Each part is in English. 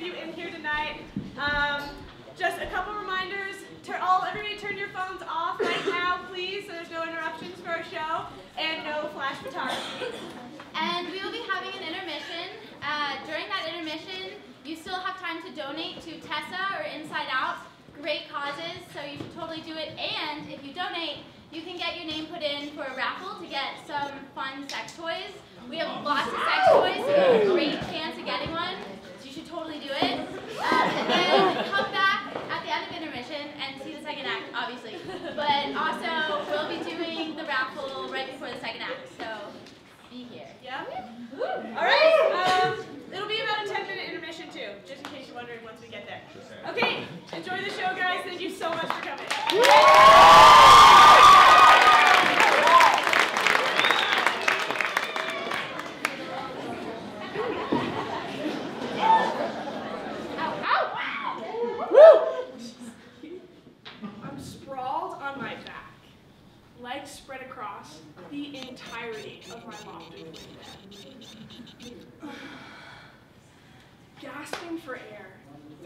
you in here tonight. Just a couple reminders. Everybody turn your phones off right now, please, so there's no interruptions for our show, and no flash photography. And we will be having an intermission. During that intermission, you still have time to donate to Tessa or Inside Out. Great causes, so you should totally do it. And if you donate, you can get your name put in for a raffle to get some fun sex toys. We have lots of sex toys, so you have a great chance of getting one. So you should totally do it. And then come back at the end of intermission and see the second act, obviously. But also, we'll be doing the raffle right before the second act, so be here. Yeah? All right. It'll be about a 10-minute intermission, too, just in case you're wondering once we get there. Okay, enjoy the show, guys. Thank you so much for coming. I'm sprawled on my back, legs spread across the entirety of my lofted window. Gasping for air,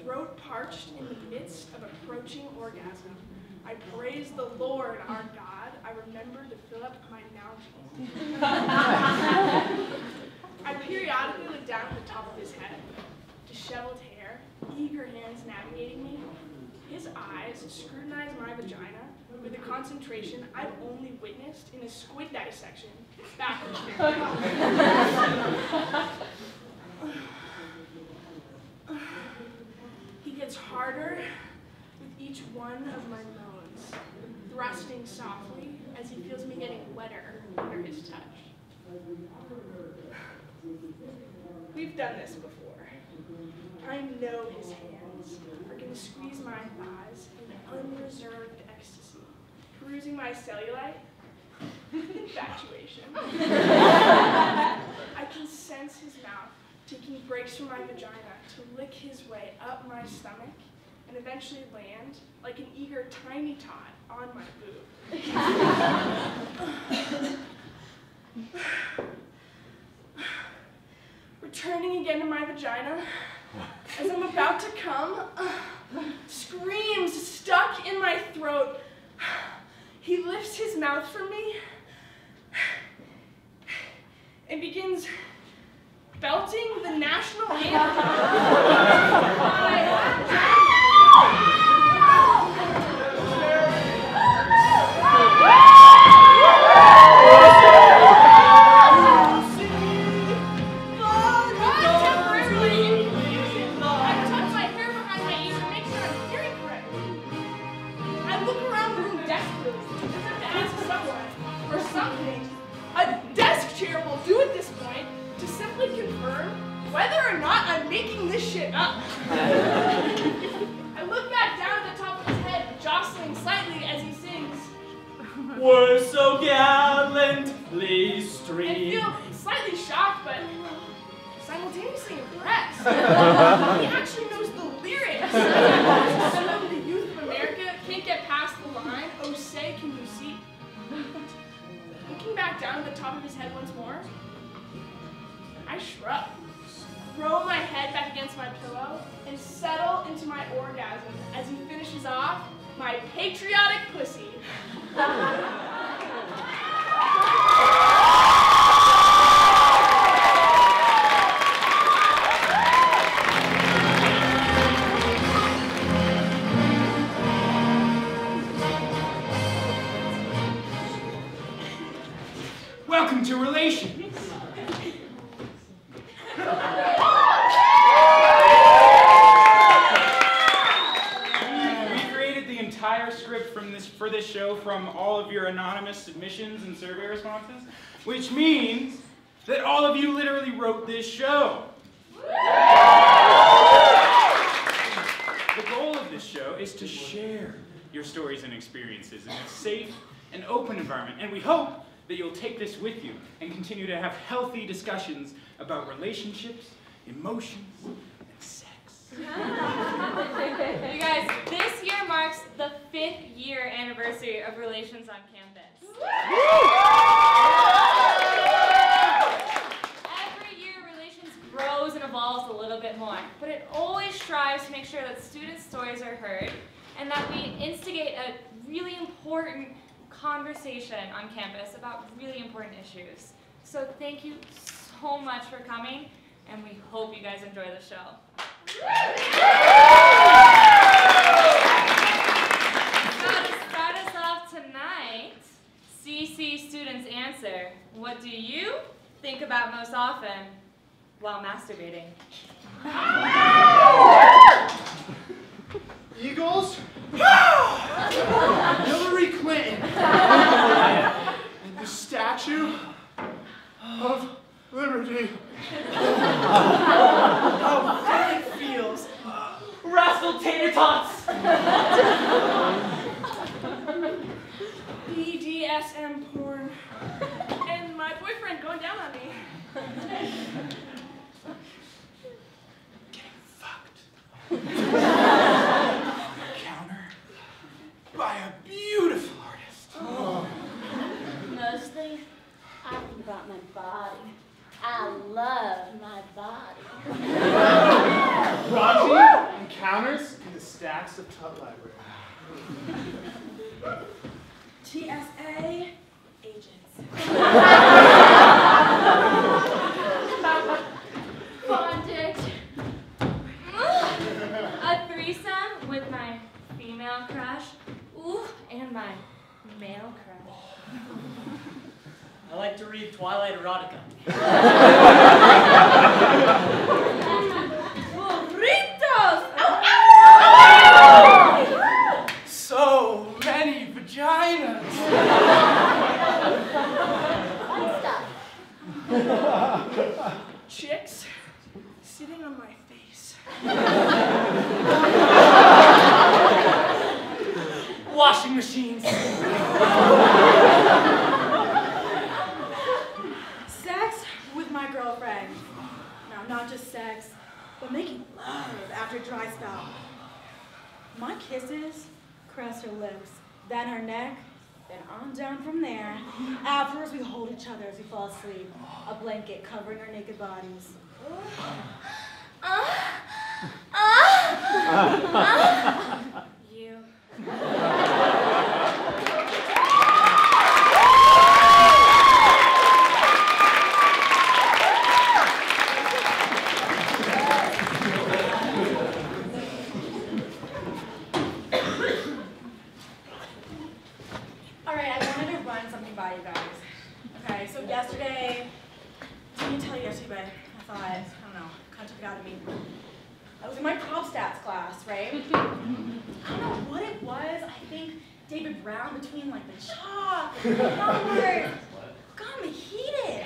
throat parched in the midst of approaching orgasm, I praise the Lord our God. I remember to fill up my Nalgene. I periodically look down at the top of his head, disheveled hair, eager hands navigating me. His eyes scrutinize my vagina with a concentration I've only witnessed in a squid dissection back in He gets harder with each one of my moans, thrusting softly as he feels me getting wetter under his touch. We've done this before. I know his hands are going to squeeze my thighs in unreserved ecstasy, perusing my cellulite. Infatuation. I can sense his mouth taking breaks from my vagina to lick his way up my stomach and eventually land like an eager tiny tot on my boob. Returning again to my vagina, as I'm about to come, screams stuck in my throat. He lifts his mouth from me and begins belting the national I look back down at the top of his head, jostling slightly as he sings, "We're so gallantly streamed." I feel slightly shocked, but simultaneously impressed. He actually knows the lyrics. Some of the youth of America can't get past the line, "Oh, say, can you see?" Looking back down at the top of his head once more, I shrug. Throw my head back against my pillow and settle into my orgasm as he finishes off my patriotic pussy. Welcome to Relations. For this show from all of your anonymous submissions and survey responses, which means that all of you literally wrote this show. The goal of this show is to share your stories and experiences in a safe and open environment, and we hope that you'll take this with you and continue to have healthy discussions about relationships, emotions, and sex. You guys, this year marks the 5th year anniversary of Relations on Campus. Every year, Relations grows and evolves a little bit bit more, but it always strives to make sure that students' stories are heard and that we instigate a really important conversation on campus about really important issues. So thank you so much for coming, and we hope you guys enjoy the show. Now to start us off tonight, CC students answer, what do you think about most often while masturbating? Eagles? Hillary Clinton. And the Statue of Liberty. How good it feels. Rascal tater tots! BDSM porn. And my boyfriend going down on me. Getting fucked. Counter by a beautiful artist. Mostly, I think about my body. I love my body. Raunchy encounters in the stacks of Tut Library. TSA agents. Bondage. A threesome with my female crush, ooh, and my male crush. I like to read Twilight erotica. Burritos! So many vaginas. Chicks sitting on my face. Washing machines. Sex with my girlfriend. Now, not just sex, but making love after a dry spell. My kisses caress her lips, then her neck, then on down from there. Afterwards, we hold each other as we fall asleep, a blanket covering our naked bodies. You. Alright, I wanted to run something by you guys. Okay, so yesterday, I didn't tell you yesterday, but I thought, I don't know, kind of took it out of me. I was in my prop stats class, right? I don't know what it was. I think David Brown between like the chalk and the numbers got me heated.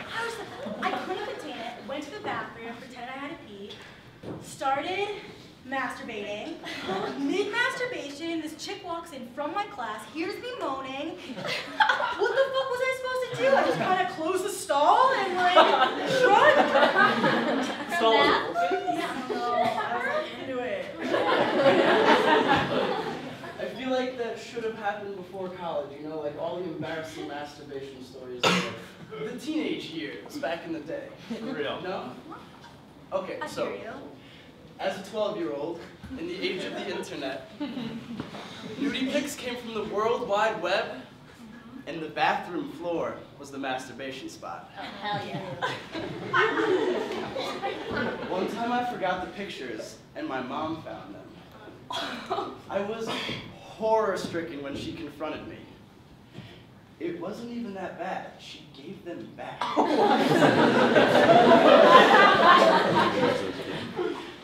I couldn't contain it. Went to the bathroom, pretended I had to pee, started masturbating. Mid-masturbation, this chick walks in from my class, hears me moaning. What the fuck was I supposed to do? I just kind of closed the stall and like shrugged. Stall. Yeah, I don't know. I was like into it. I feel like that should have happened before college, you know, like all the embarrassing masturbation stories of the teenage years back in the day. For real. No? Okay, I so hear you. as a 12-year-old, in the age of the internet, nudie pics came from the World Wide Web, and the bathroom floor was the masturbation spot. Oh, hell yeah. One time I forgot the pictures, and my mom found them. I was horror-stricken when she confronted me. It wasn't even that bad. She gave them back.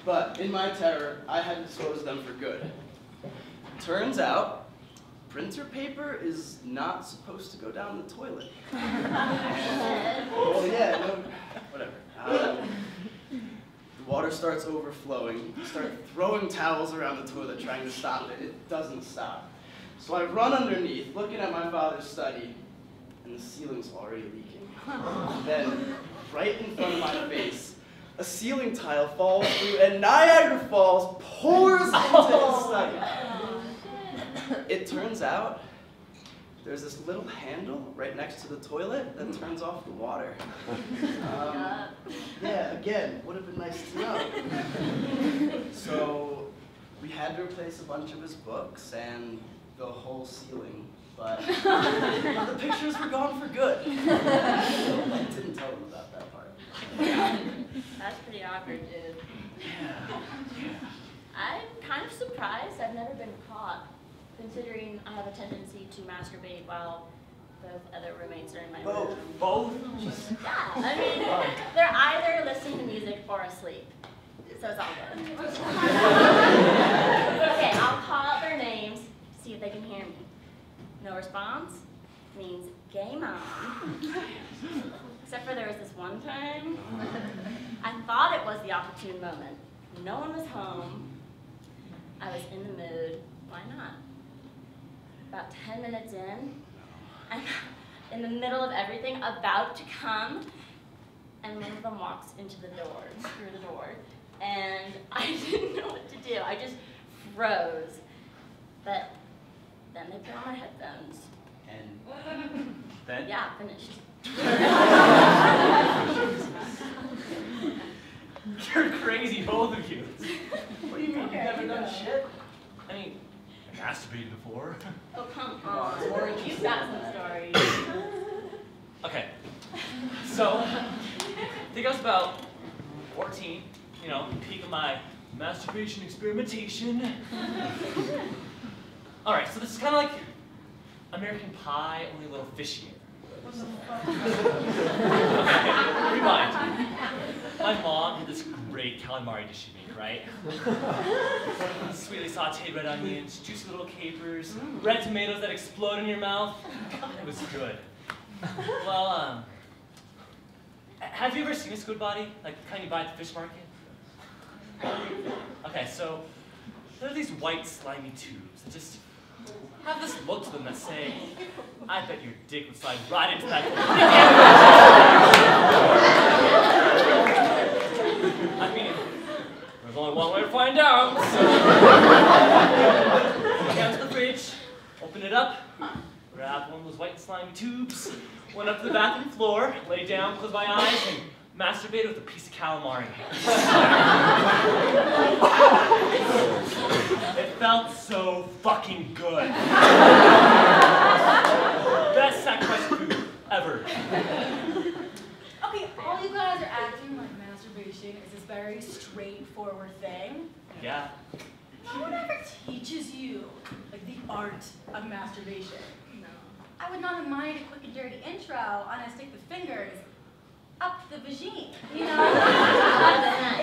But in my terror, I had disposed them for good. Turns out, printer paper is not supposed to go down the toilet. Well, yeah, no, whatever. The water starts overflowing. You start throwing towels around the toilet trying to stop it. It doesn't stop. So I run underneath, looking at my father's study, and the ceiling's already leaking. Then, right in front of my face, a ceiling tile falls through, and Niagara Falls pours into his study. It turns out there's this little handle right next to the toilet that turns off the water. Yeah, again, would have been nice to know. So we had to replace a bunch of his books and the whole ceiling, but the pictures were gone for good. I didn't tell him about that part. That's pretty awkward, dude. Yeah. I'm kind of surprised I've never been caught, considering I have a tendency to masturbate while both other roommates are in my room. Both? Yeah, I mean, they're either listening to music or asleep. So it's all good. Okay, I'll call out their names, see if they can hear me. No response means game on. Except for there was this one time, I thought it was the opportune moment. No one was home. I was in the mood. Why not? About 10 minutes in, I'm in the middle of everything, about to come, and one of them walks into the door, through the door, and I didn't know what to do. I just froze. But then they put on my headphones. And then? Yeah, finished. You're crazy, both of you. What do you mean, you've never done shit? I mean, I masturbated before. Oh, come on. You've got some stories. Okay, so I think I was about 14, you know, peak of my masturbation experimentation. All right, so this is kind of like American Pie, only a little fishier. Okay, rewind. My mom had this great calamari dish she'd make, right? Sweetly sauteed red onions, juicy little capers, red tomatoes that explode in your mouth. It was good. Well, have you ever seen a squid body? Like the kind you buy at the fish market? Okay, so there are these white slimy tubes that just have this look to them that say, I bet your dick would slide right into that. I mean, there's only one way to find out. So, go down to the fridge, open it up, grab one of those white slimy tubes, went up to the bathroom floor, lay down, closed my eyes, and masturbated with a piece of calamari. It felt so fucking good. Best sacrifice food ever. Okay, all you guys are acting like masturbation is this very straightforward thing. Yeah. No one ever teaches you, like, the art of masturbation. No. I would not have minded a quick and dirty intro on how to stick the fingers up the vagine, you know?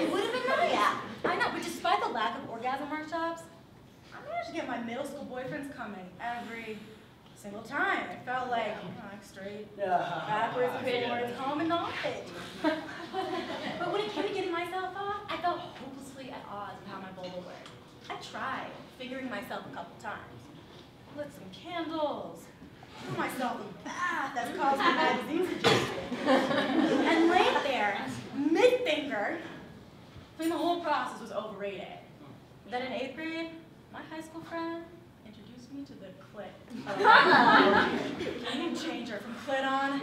It would have been nice. Yeah. I know, but despite the lack of orgasm workshops, I managed to get my middle school boyfriends coming every single time. It felt like, you know, like straight, backwards, forwards, home and knowledge. But when it came to getting myself off, I felt hopelessly at odds with how my vulva worked. I tried figuring myself a couple times. Lit some candles, threw myself a bath as Cosby magazine suggested, and laid there, mid-finger, thinking the whole process was overrated. Then in 8th grade, my high school friend introduced me to the clit. Game changer from clit on.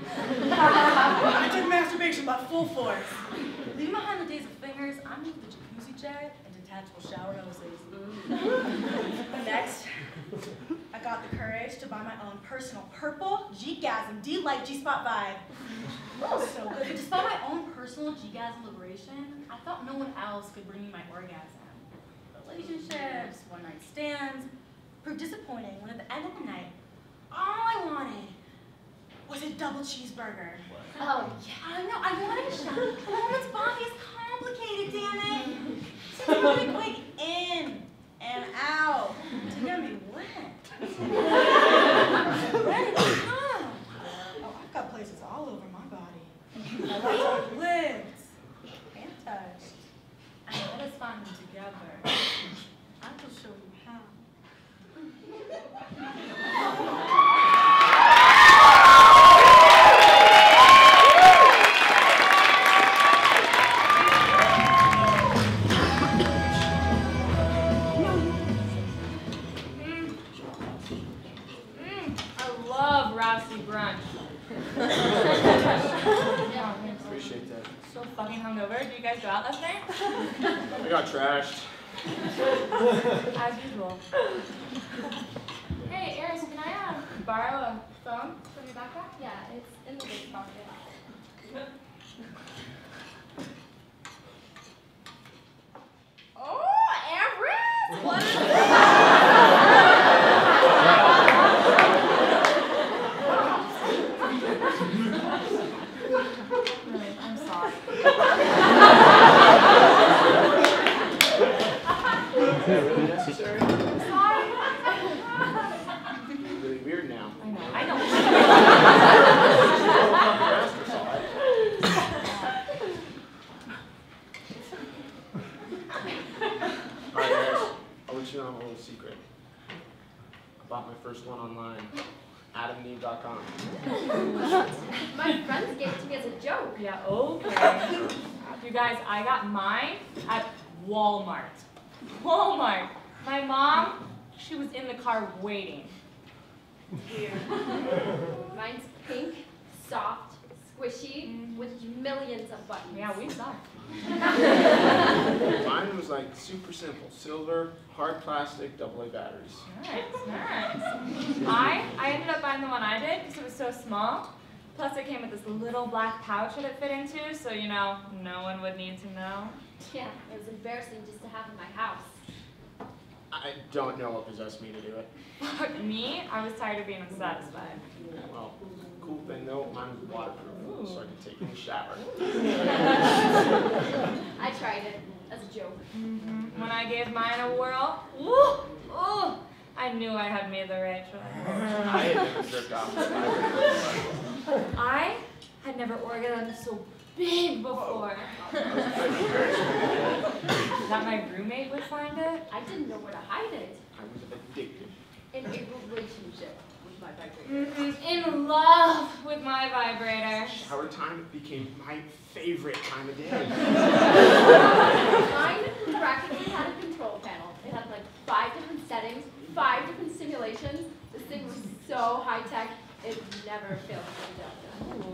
I took masturbation by full force. Leaving behind the days of fingers, I moved the jacuzzi jet and detachable shower hoses. Next, I got the courage to buy my own personal purple G-gasm D-Light G-spot vibe. Oh, so good. But despite my own personal G-gasm liberation, I thought no one else could bring me my orgasm. Relationships, one-night stands, proved disappointing when at the end of the night, all I wanted was a double cheeseburger. Oh, yeah. I know, I wanted to shout, a woman's body is complicated, damn it. So it's really quick in and out to get me wet. Ready to come. Oh, I've got places all over my body. I like lips and touch. And let us find them together. I will show you how. got trashed. As usual. Hey, Eris, can I borrow a phone from your backpack? Yeah, it's in the big pocket. Oh, Everett! What is Really, I'm sorry. Is that really necessary? Sorry. Really weird now. I know. Alright guys, I'll let you know a little secret. I bought my first one online. AdamandEve.com. My friends gave it to me as a joke. Yeah, okay. You guys, I got mine at Walmart. Walmart. My mom, she was in the car waiting. Weird. Mine's pink, soft, squishy, with millions of buttons. Yeah, we saw it. Mine was like super simple. Silver, hard plastic, AA batteries. Nice, nice. I ended up buying the one I did because it was so small. Plus it came with this little black pouch that it fit into, so you know, no one would need to know. Yeah, it was embarrassing just to have in my house. I don't know what possessed me to do it. Fuck me, I was tired of being unsatisfied. Yeah, well, cool thing though, mine was waterproof, so I could take it in the shower. I tried it as a joke. Mm-hmm. When I gave mine a whirl, ooh, I knew I had made the right choice. I had never jerked off with a vibrator. I had never orgasmed so big before. That my roommate would find it? I didn't know where to hide it. I was addicted. In a relationship with my vibrator. Mm-hmm. In love with my vibrator. Shower time became my favorite time of day. Mine practically had a control panel. It had like 5 different settings, 5 different simulations. This thing was so high tech, it never failed to be done.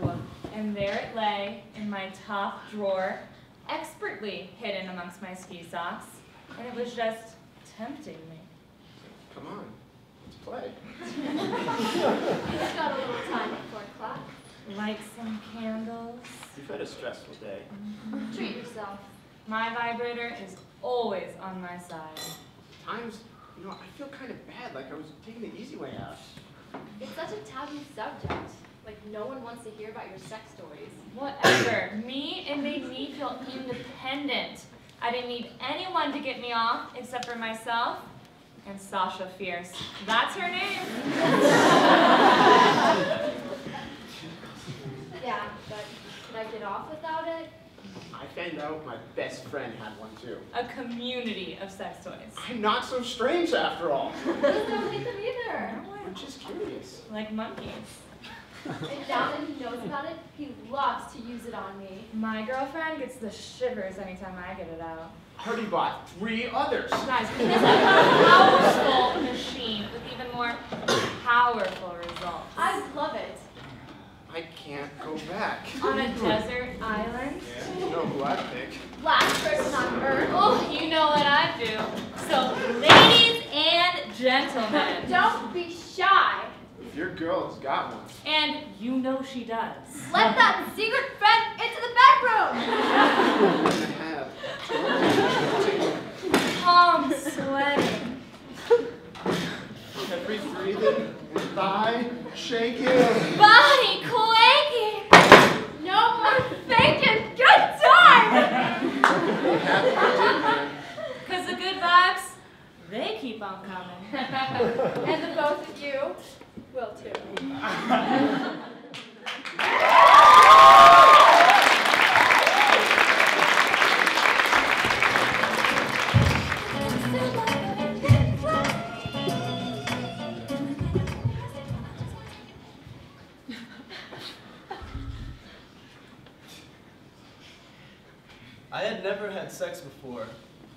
Ooh. And there it lay in my top drawer, expertly hidden amongst my ski socks. And it was just tempting me. Come on, let's play. It's got a little time before class. Light some candles. You've had a stressful day. Treat yourself. My vibrator is always on my side. Times, you know, I feel kind of bad, like I was taking the easy way out. It's such a taboo subject. Like, no one wants to hear about your sex stories. Whatever. It made me feel independent. I didn't need anyone to get me off except for myself and Sasha Fierce. That's her name. Yeah, but could I get off without it? I found out my best friend had one too. A community of sex toys. I'm not so strange after all. Please don't hate them either. I'm just curious. Like monkeys. And now that he knows about it, he loves to use it on me. My girlfriend gets the shivers anytime I get it out. I already bought 3 others. Guys, this is a powerful machine with even more powerful results. I love it. I can't go back. On a desert island? You know who I'd pick. Last person on Earth. Oh, you know what I do. So, ladies and gentlemen. Don't be shy. If your girl has got one. And you know she does. Let that secret friend into the bedroom. Palms sweating. Every breathing and thigh shaking. Body quaking. No more faking. Good time. Because the good vibes, they keep on coming. And the both of you will too. I had never had sex before,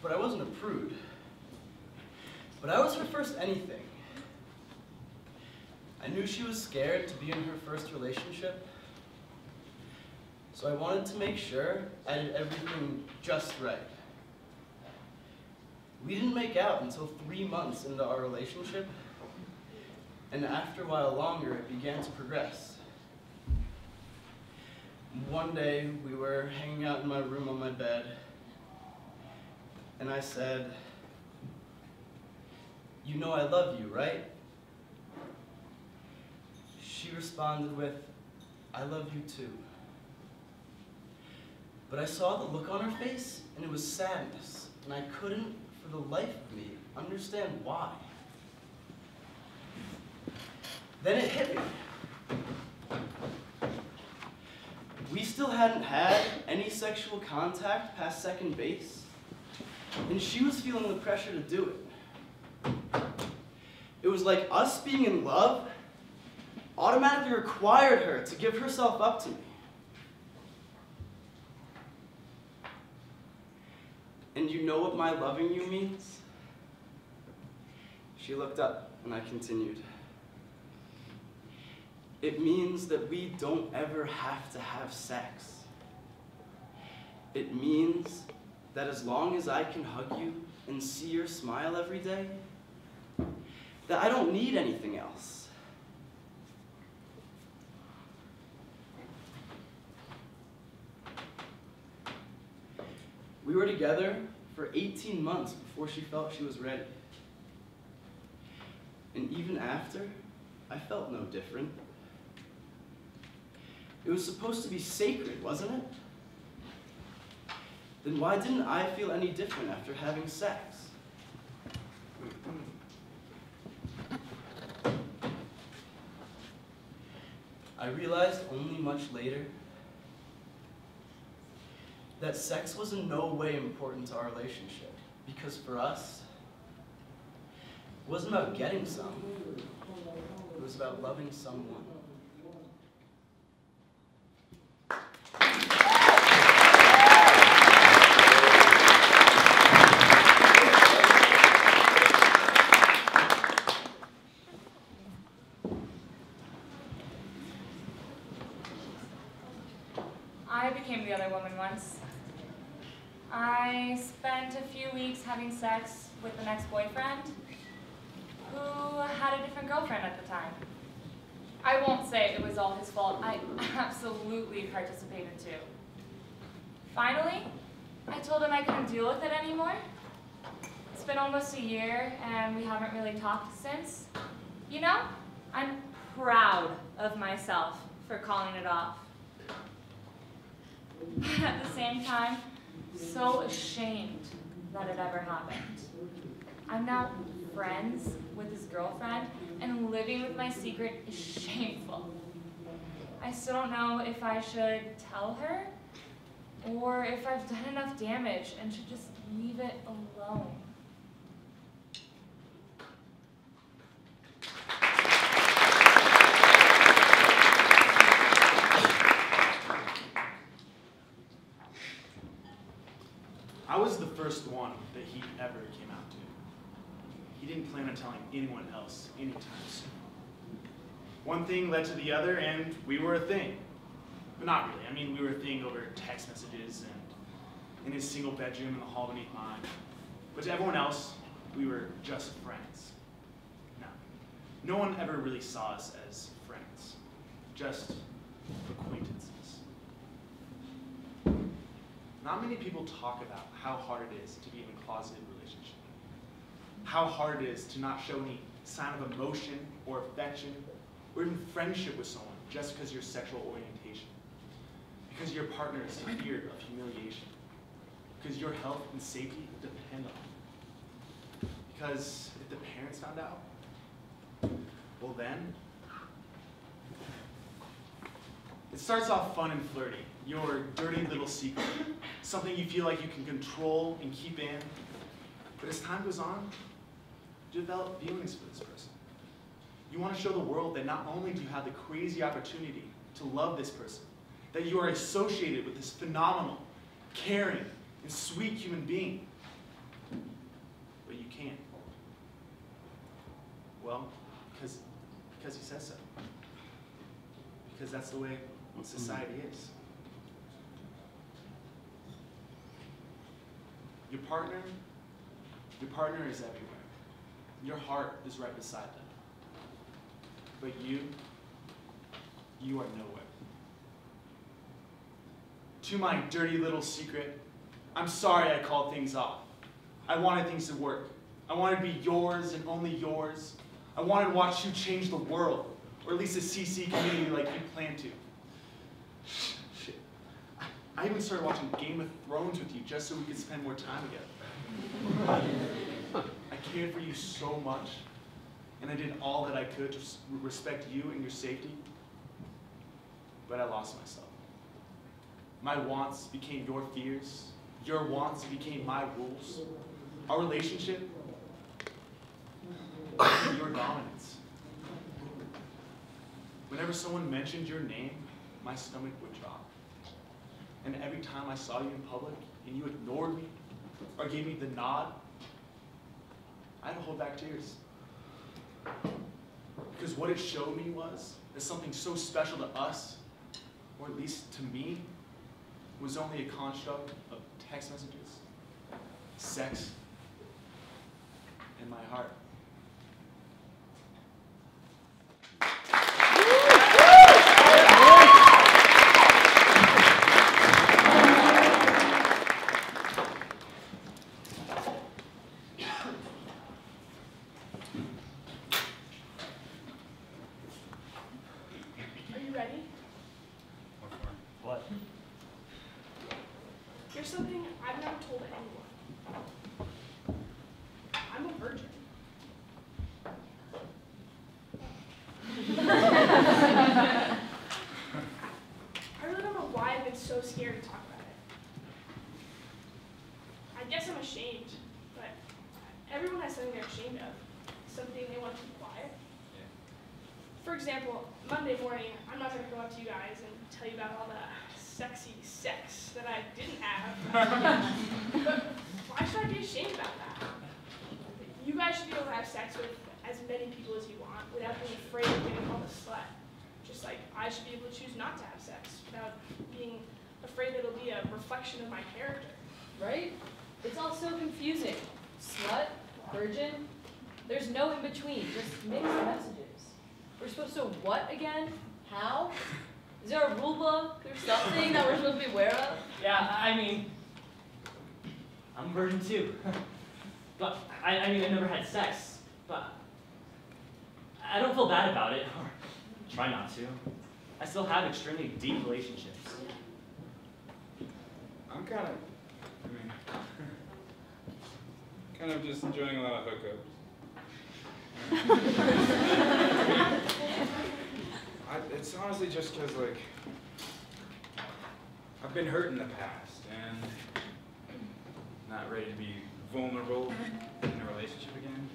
but I wasn't a prude. But I was her first anything. I knew she was scared to be in her first relationship, so I wanted to make sure I did everything just right. We didn't make out until 3 months into our relationship, and after a while longer, it began to progress. One day, we were hanging out in my room on my bed, and I said, "You know I love you, right?" She responded with, "I love you too." But I saw the look on her face, and it was sadness, and I couldn't, for the life of me, understand why. Then it hit me. We still hadn't had any sexual contact past second base, and she was feeling the pressure to do it. It was like us being in love automatically required her to give herself up to me. "And you know what my loving you means?" She looked up, and I continued. "It means that we don't ever have to have sex. It means that as long as I can hug you and see your smile every day, that I don't need anything else." We were together for 18 months before she felt she was ready. And even after, I felt no different. It was supposed to be sacred, wasn't it? Then why didn't I feel any different after having sex? I realized only much later that sex was in no way important to our relationship, because for us, it wasn't about getting some, it was about loving someone. I became the other woman once. I spent a few weeks having sex with an ex-boyfriend who had a different girlfriend at the time. I won't say it was all his fault. I absolutely participated too. Finally, I told him I couldn't deal with it anymore. It's been almost a year and we haven't really talked since. You know, I'm proud of myself for calling it off. But at the same time, so ashamed that it ever happened. I'm now friends with his girlfriend, and living with my secret is shameful. I still don't know if I should tell her, or if I've done enough damage and should just leave it alone. I was the first one that he ever came out to. He didn't plan on telling anyone else anytime soon. One thing led to the other, and we were a thing. But not really. I mean, we were a thing over text messages and in his single bedroom in the hall beneath mine. But to everyone else, we were just friends. No one ever really saw us as friends, just acquaintances. Not many people talk about how hard it is to be in a closeted relationship. How hard it is to not show any sign of emotion or affection or even friendship with someone just because of your sexual orientation. Because your partner's fear of humiliation. Because your health and safety depend on it. Because if the parents found out, well then, it starts off fun and flirty. Your dirty little secret. Something you feel like you can control and keep in. But as time goes on, you develop feelings for this person. You want to show the world that not only do you have the crazy opportunity to love this person, that you are associated with this phenomenal, caring, and sweet human being, but you can't. Well, because he says so. Because that's the way society is. Your partner Your partner is everywhere. Your heart is right beside them. But you are nowhere. To my dirty little secret, I'm sorry I called things off. I wanted things to work. I wanted to be yours and only yours. I wanted to watch you change the world, or at least the CC community like you planned to. Shit. I even started watching Game of Thrones with you just so we could spend more time together. I cared for you so much, and I did all that I could to respect you and your safety, but I lost myself. My wants became your fears. Your wants became my rules. Our relationship became your dominance. Whenever someone mentioned your name, my stomach would drop. And every time I saw you in public and you ignored me or gave me the nod, I had to hold back tears. Because what it showed me was that something so special to us, or at least to me, was only a construct of text messages, sex, and my heart. Are you ready? What? Here's something I've never told anyone. I'm a virgin. I really don't know why I've been so scared to talk about it. I guess I'm ashamed, but everyone has something they're ashamed of, something they want to keep quiet. For example, Monday morning, I'm not going to go up to you guys and tell you about all the sexy sex that I didn't have. But why should I be ashamed about that? You guys should be able to have sex with as many people as you want without being afraid of getting called a slut. Just like I should be able to choose not to have sex without being afraid that it'll be a reflection of my character. Right? It's all so confusing. Slut, virgin, there's no in between, just mixed messages. We're supposed to what again? How? Is there a rule book or something that we're supposed to be aware of? Yeah, I mean, I'm a virgin too. But, I mean, I've never had sex. But I don't feel bad about it, or try not to. I still have extremely deep relationships. I'm kind of just enjoying a lot of hookups. It's honestly just because, like, I've been hurt in the past and not ready to be vulnerable in a relationship again.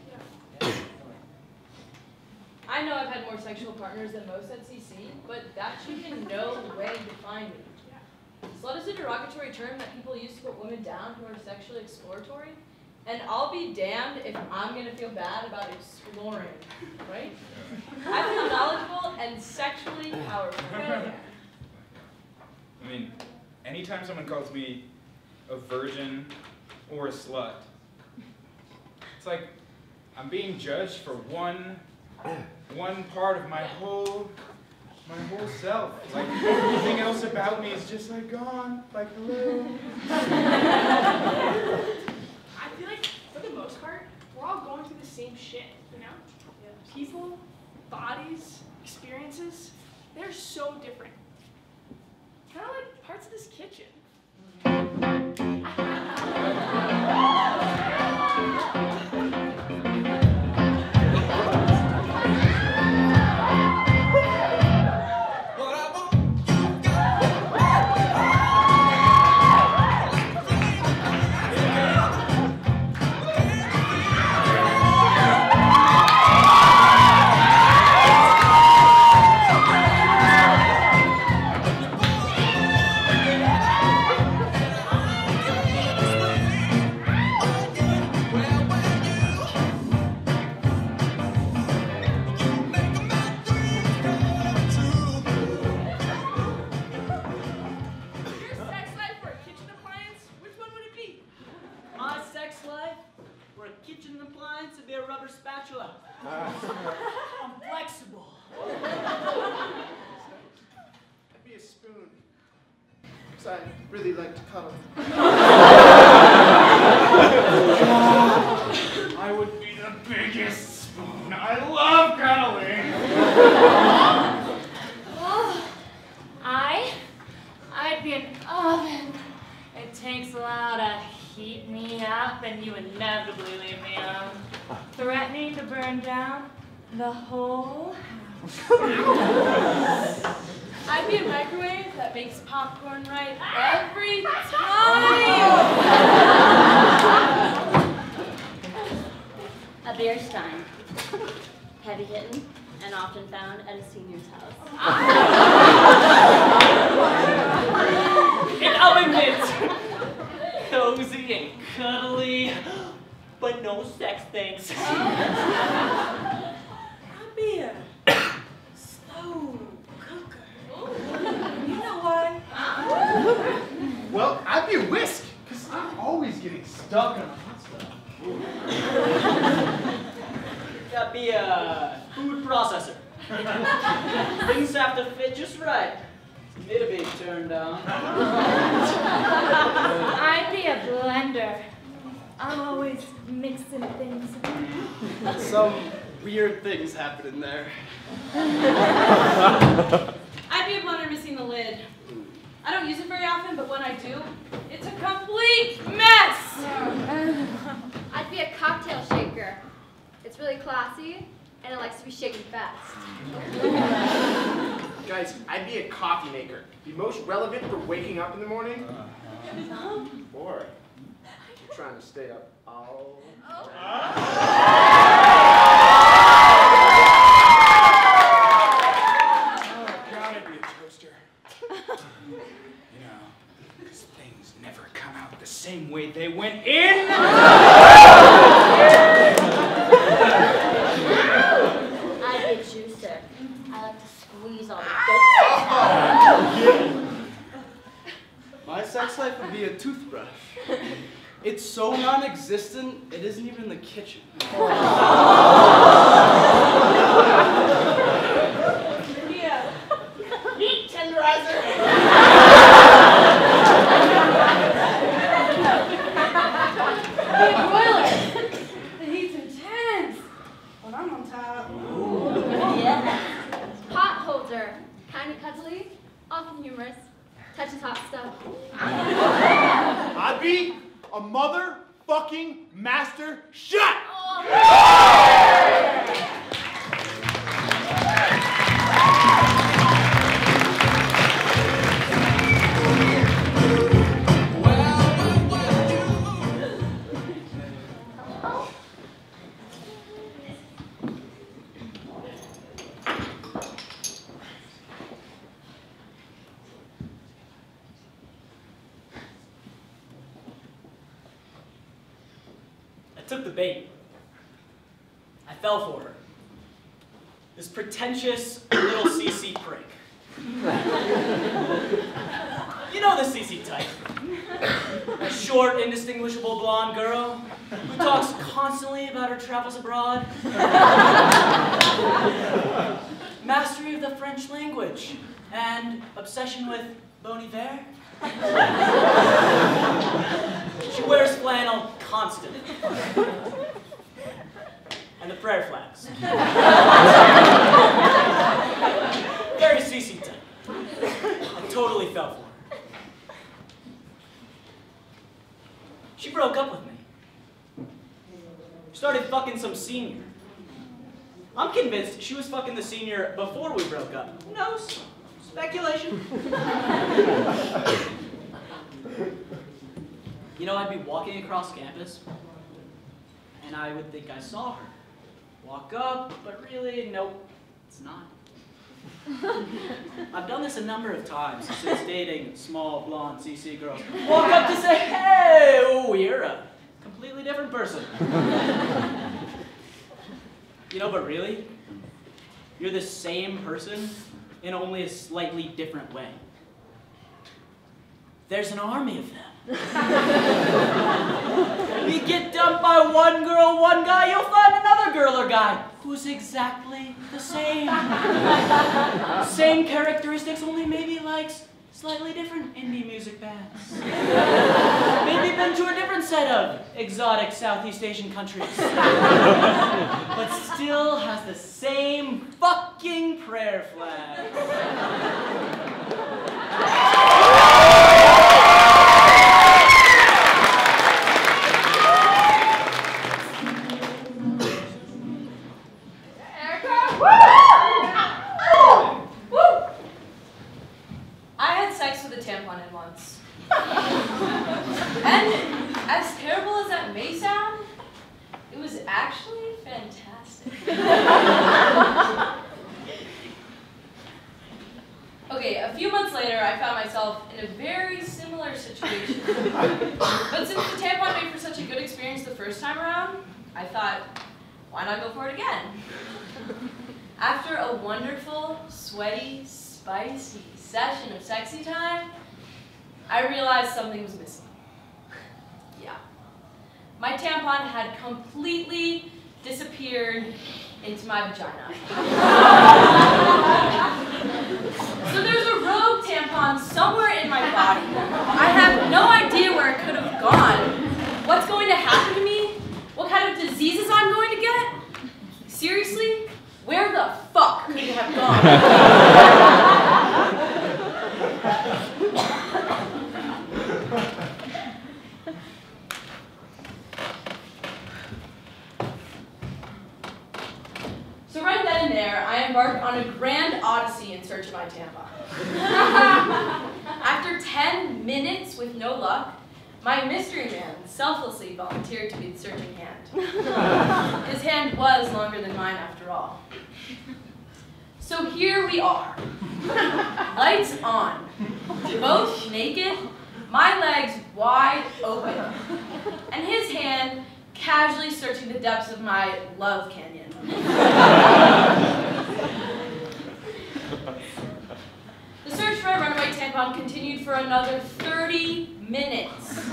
I know I've had more sexual partners than most at CC, but that should in no way define me. Slut is a derogatory term that people use to put women down who are sexually exploratory, and I'll be damned if I'm gonna feel bad about exploring, right? I feel knowledgeable and sexually powerful. I mean, anytime someone calls me a virgin or a slut, it's like I'm being judged for one part of my whole self. Like everything else about me is just like gone, like hello. I feel like, for the most part, we're all going through the same shit, you know? People, bodies, experiences, they're so different. Kind of like parts of this kitchen. an appliance, it'd be a rubber spatula. I'm flexible. I'd be a spoon. Because I really like to cuddle. I would be the biggest spoon. I love cuddling. I'd be an oven. It takes a while to heat me up, and you inevitably leave me on, threatening to burn down the whole house. I'd be a microwave that makes popcorn right every time. A beer stein. Heavy hitting and often found at a senior's house. An oven mitt. Cozy and cuddly, but no sex things. I'd be a slow cooker. You know why? Well, I'd be a whisk, because I'm always getting stuck on hot stuff. That'd be a food processor. Things have to fit just right. It'll be turned on. I'd be a blender. I'm always mixing things. Some weird things happen in there. I'd be a blender missing the lid. I don't use it very often, but when I do, it's a complete mess. I'd be a cocktail shaker. It's really classy, and it likes to be shaken fast. Guys, I'd be a coffee maker. Be most relevant for waking up in the morning. Or you're trying to stay up all night. Oh, God, I'd be a toaster. You know, because things never come out the same way they went in. I'd be a juicer. I like to squeeze all the good stuff. My sex life would be a toothbrush. It's so non-existent, it isn't even in the kitchen. Yeah. Meat tenderizer! Be a broiler. The heat's intense. When I'm on top. Yeah. Pot holder. Kind of cuddly, often humorous, touches hot stuff. I'd be a motherfucking master chef! I took the bait. I fell for her. This pretentious little CC prick. You know the CC type. A short, indistinguishable blonde girl who talks constantly about her travels abroad. Mastery of the French language and obsession with Bon Iver. She wears flannel constantly. And the prayer flags. Very CC type. I totally fell for her. She broke up with me. Started fucking some senior. I'm convinced she was fucking the senior before we broke up. Who knows? Speculation. You know, I'd be walking across campus, and I would think I saw her. Walk up, but really, nope, it's not. I've done this a number of times since dating small, blonde, CC girls. Walk up to say, hey, oh, you're a completely different person. You know, but really, you're the same person in only a slightly different way. There's an army of them. You get dumped by one girl, one guy, you'll find another girl or guy who's exactly the same. Same characteristics, only maybe likes slightly different indie music bands. Maybe been to a different set of exotic Southeast Asian countries. But still has the same fucking prayer flags. I had sex with a tampon in once. And as terrible as that may sound, it was actually fantastic. Okay, a few months later, I found myself in a very similar situation. But since the tampon made for such a good experience the first time around, I thought, why not go for it again? After a wonderful, sweaty, spicy session of sexy time, I realized something was missing. Yeah. My tampon had completely disappeared into my vagina. So there's a rogue tampon somewhere in my body. I have no idea where it could have gone. What's going to happen to me? What kind of diseases I'm going to get? Seriously? Where the fuck could it have gone? So right then and there, I embarked on a grand odyssey in search of my tampon. After 10 minutes with no luck, my mystery man selflessly volunteered to be the searching hand. His hand was longer than mine after all. So here we are, lights on, both naked, my legs wide open, and his hand casually searching the depths of my love canyon. The search for my runaway tampon continued for another 30 minutes.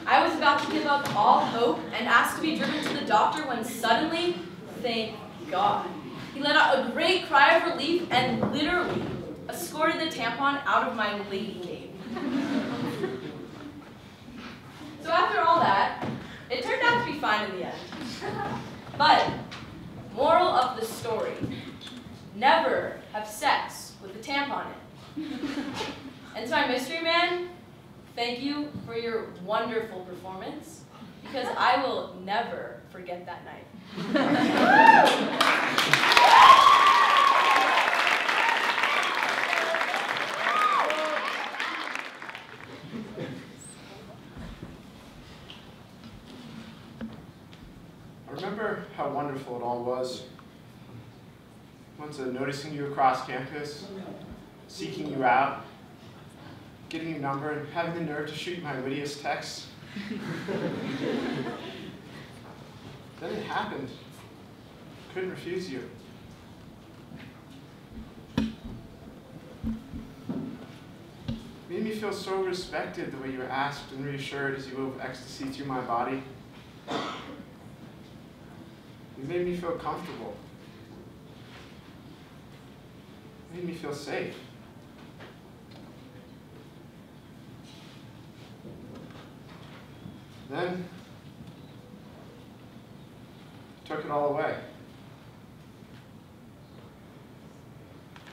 I was about to give up all hope and ask to be driven to the doctor when suddenly, thank God, he let out a great cry of relief and literally escorted the tampon out of my lady cave. So after all that, it turned out to be fine in the end. But, moral of the story, never have sex with a tampon in. And to my mystery man, thank you for your wonderful performance, because I will never forget that night. I remember how wonderful it all was. Once noticing you across campus, seeking you out, getting your number, and having the nerve to shoot my wittiest texts. Then it happened. Couldn't refuse you. Made me feel so respected the way you were asked and reassured as you wove ecstasy through my body. You made me feel comfortable. Made me feel safe. Then, took it all away.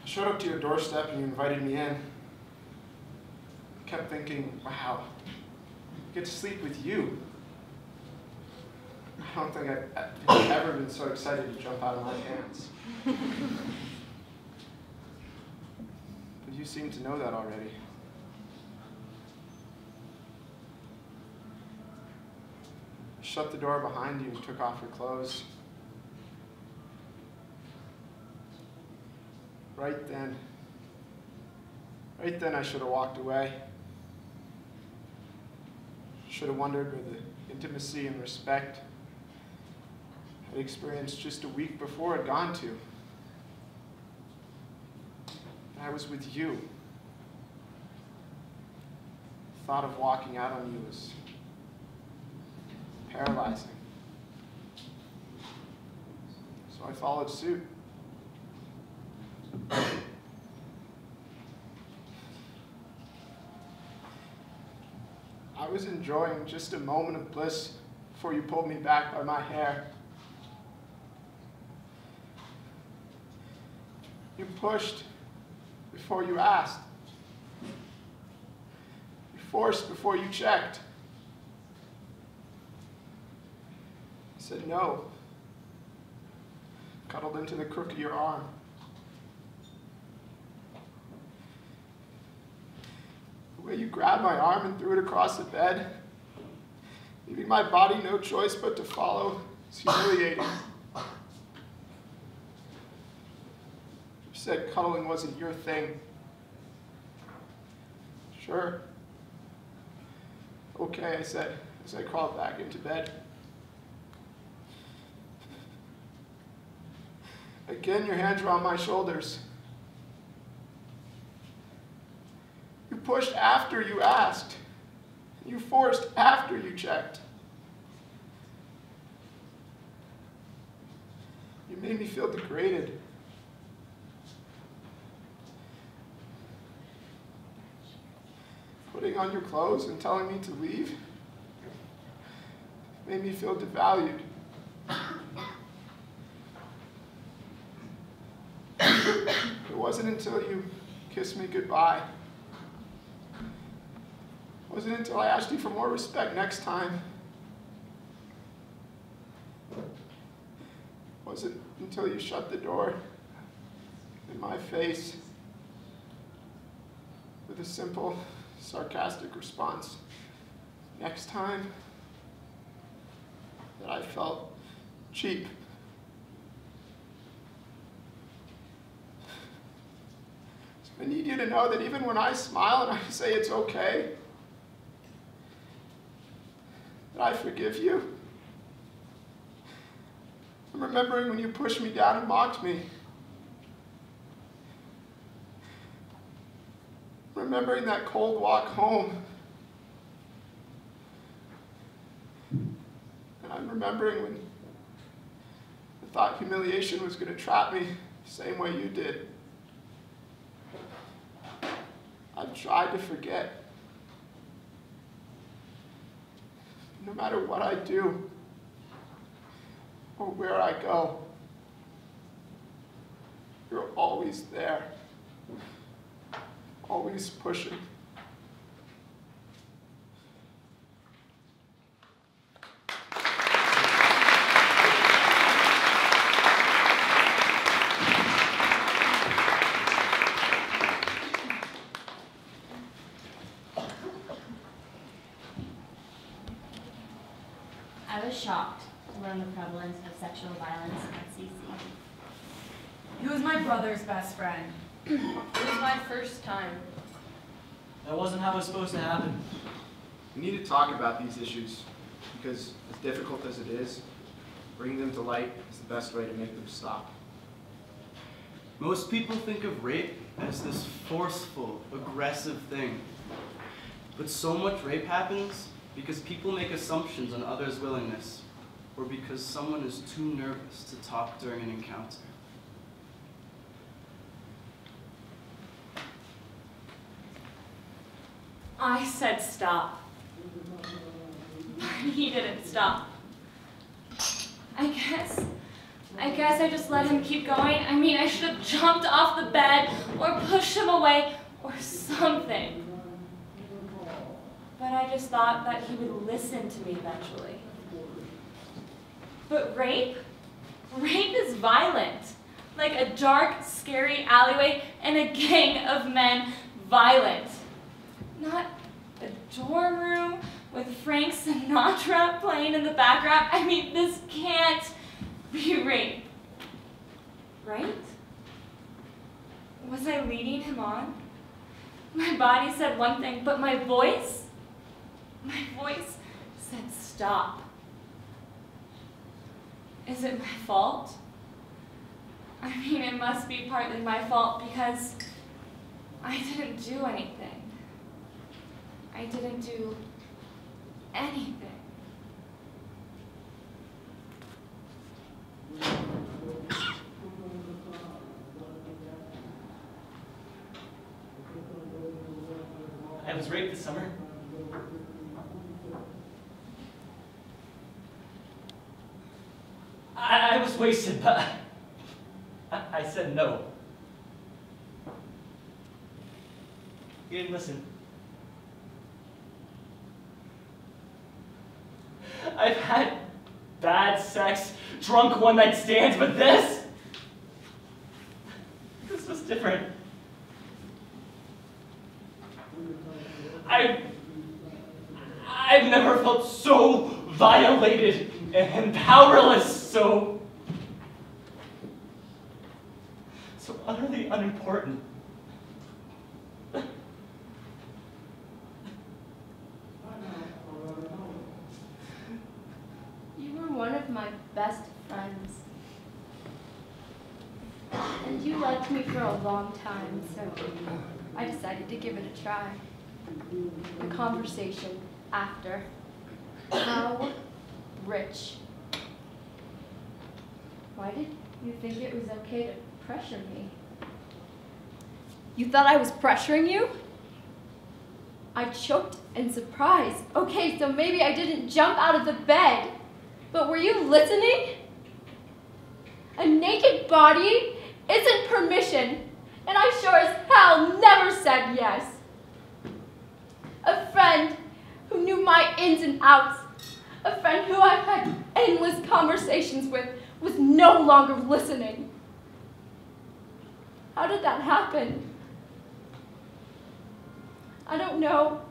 I showed up to your doorstep and you invited me in. I kept thinking, wow, I get to sleep with you. I don't think I've ever been so excited to jump out of my pants. But you seem to know that already. Shut the door behind you and took off your clothes. Right then I should have walked away. Should have wondered where the intimacy and respect I'd experienced just a week before had gone to. I was with you. The thought of walking out on you was paralyzing. So I followed suit. I was enjoying just a moment of bliss before you pulled me back by my hair. You pushed before you asked. You forced before you checked. I said no. Cuddled into the crook of your arm. The way you grabbed my arm and threw it across the bed, leaving my body no choice but to follow, is humiliating. You said cuddling wasn't your thing. Sure. Okay, I said, as I crawled back into bed. Again, your hands were on my shoulders. You pushed after you asked. You forced after you checked. You made me feel degraded. Putting on your clothes and telling me to leave made me feel devalued. It wasn't until you kissed me goodbye. It wasn't until I asked you for more respect next time. It wasn't until you shut the door in my face with a simple, sarcastic response, next time, that I felt cheap. I need you to know that even when I smile and I say it's okay, that I forgive you. I'm remembering when you pushed me down and mocked me. Remembering that cold walk home. And I'm remembering when I thought humiliation was going to trap me the same way you did. I've tried to forget. No matter what I do or where I go, you're always there, always pushing. I was shocked to learn the prevalence of sexual violence at CC. He was my brother's best friend. It was my first time. That wasn't how it was supposed to happen. We need to talk about these issues because, as difficult as it is, bringing them to light is the best way to make them stop. Most people think of rape as this forceful, aggressive thing. But so much rape happens because people make assumptions on others' willingness, or because someone is too nervous to talk during an encounter. I said stop. He didn't stop. I guess I just let him keep going. I mean, I should have jumped off the bed or pushed him away or something. But I just thought that he would listen to me eventually. But rape? Rape is violent. Like a dark, scary alleyway and a gang of men violent. Not a dorm room with Frank Sinatra playing in the background. I mean, this can't be rape. Right? Was I leading him on? My body said one thing, but my voice said stop. Is it my fault? I mean, it must be partly my fault because I didn't do anything. I didn't do anything. I was raped this summer. I was wasted, but I said no. You didn't listen. I've had bad sex, drunk one-night stands, but this was different. I've never felt so violated and powerless, so utterly unimportant. You were one of my best friends. And you liked me for a long time, so I decided to give it a try. The conversation after. How rich. Why did you think it was okay to pressure me? You thought I was pressuring you? I choked in surprise. Okay, so maybe I didn't jump out of the bed. But were you listening? A naked body isn't permission, and I sure as hell never said yes. A friend who knew my ins and outs, a friend who I've had endless conversations with, was no longer listening. How did that happen? I don't know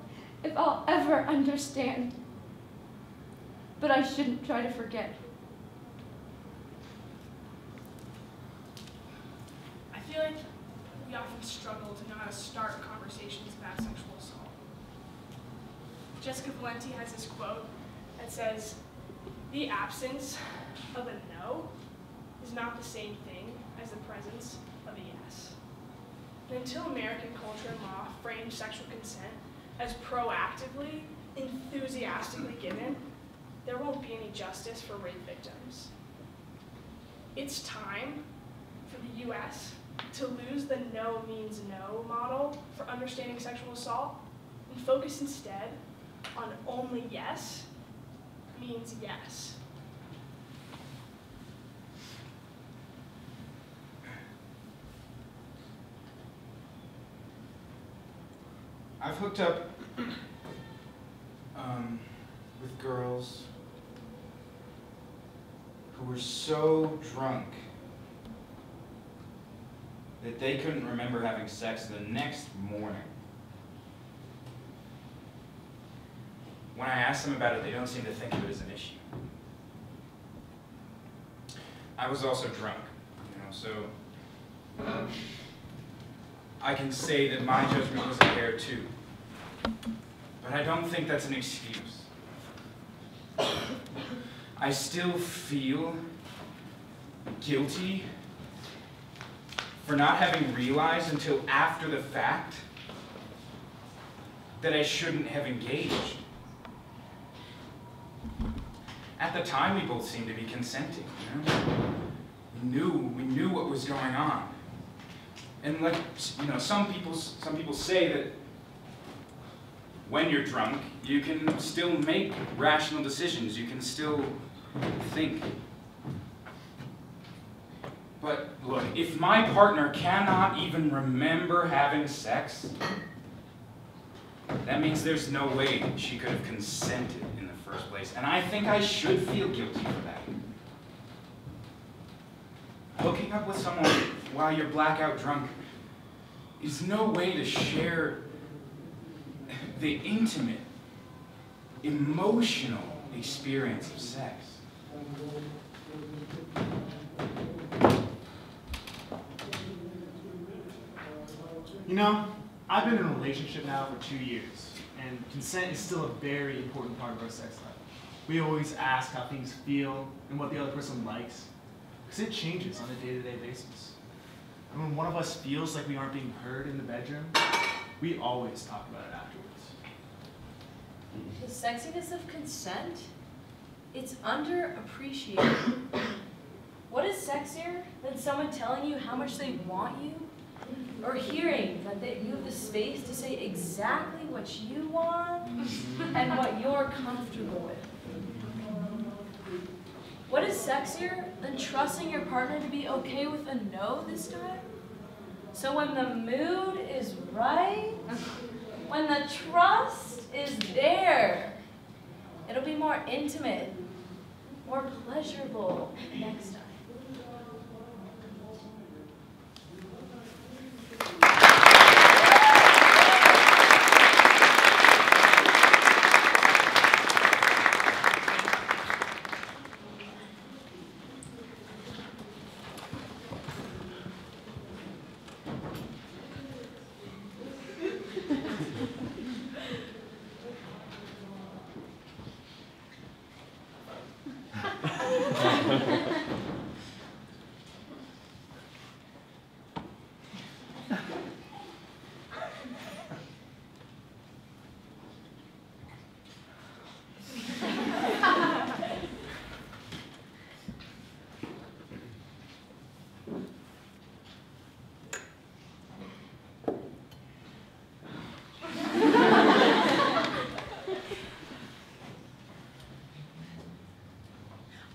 if I'll ever understand, but I shouldn't try to forget. I feel like we often struggle to know how to start conversations about sexual assault. Jessica Valenti has this quote that says, "The absence of a no is not the same thing as the presence of a yes." And until American culture and law frame sexual consent as proactively, enthusiastically given, there won't be any justice for rape victims. It's time for the U.S. to lose the no means no model for understanding sexual assault and focus instead on only yes means yes. I've hooked up with girls who were so drunk that they couldn't remember having sex the next morning. When I ask them about it, they don't seem to think of it as an issue. I was also drunk, so I can say that my judgment was impaired too. But I don't think that's an excuse. I still feel guilty for not having realized until after the fact that I shouldn't have engaged. At the time, we both seemed to be consenting. We knew what was going on. And like, some people say that when you're drunk, you can still make rational decisions. You can still think. But look, if my partner cannot even remember having sex, that means there's no way she could have consented in the first place. And I think I should feel guilty for that. Hooking up with someone while you're blackout drunk is no way to share the intimate, emotional experience of sex. I've been in a relationship now for 2 years, and consent is still a very important part of our sex life. We always ask how things feel and what the other person likes, because it changes on a day-to-day basis. And when one of us feels like we aren't being heard in the bedroom, we always talk about it afterwards. The sexiness of consent? It's underappreciated. What is sexier than someone telling you how much they want you? Or hearing that you have the space to say exactly what you want and what you're comfortable with? What is sexier than trusting your partner to be okay with a no this time? So when the mood is right, when the trust is there, it'll be more intimate, more pleasurable next time.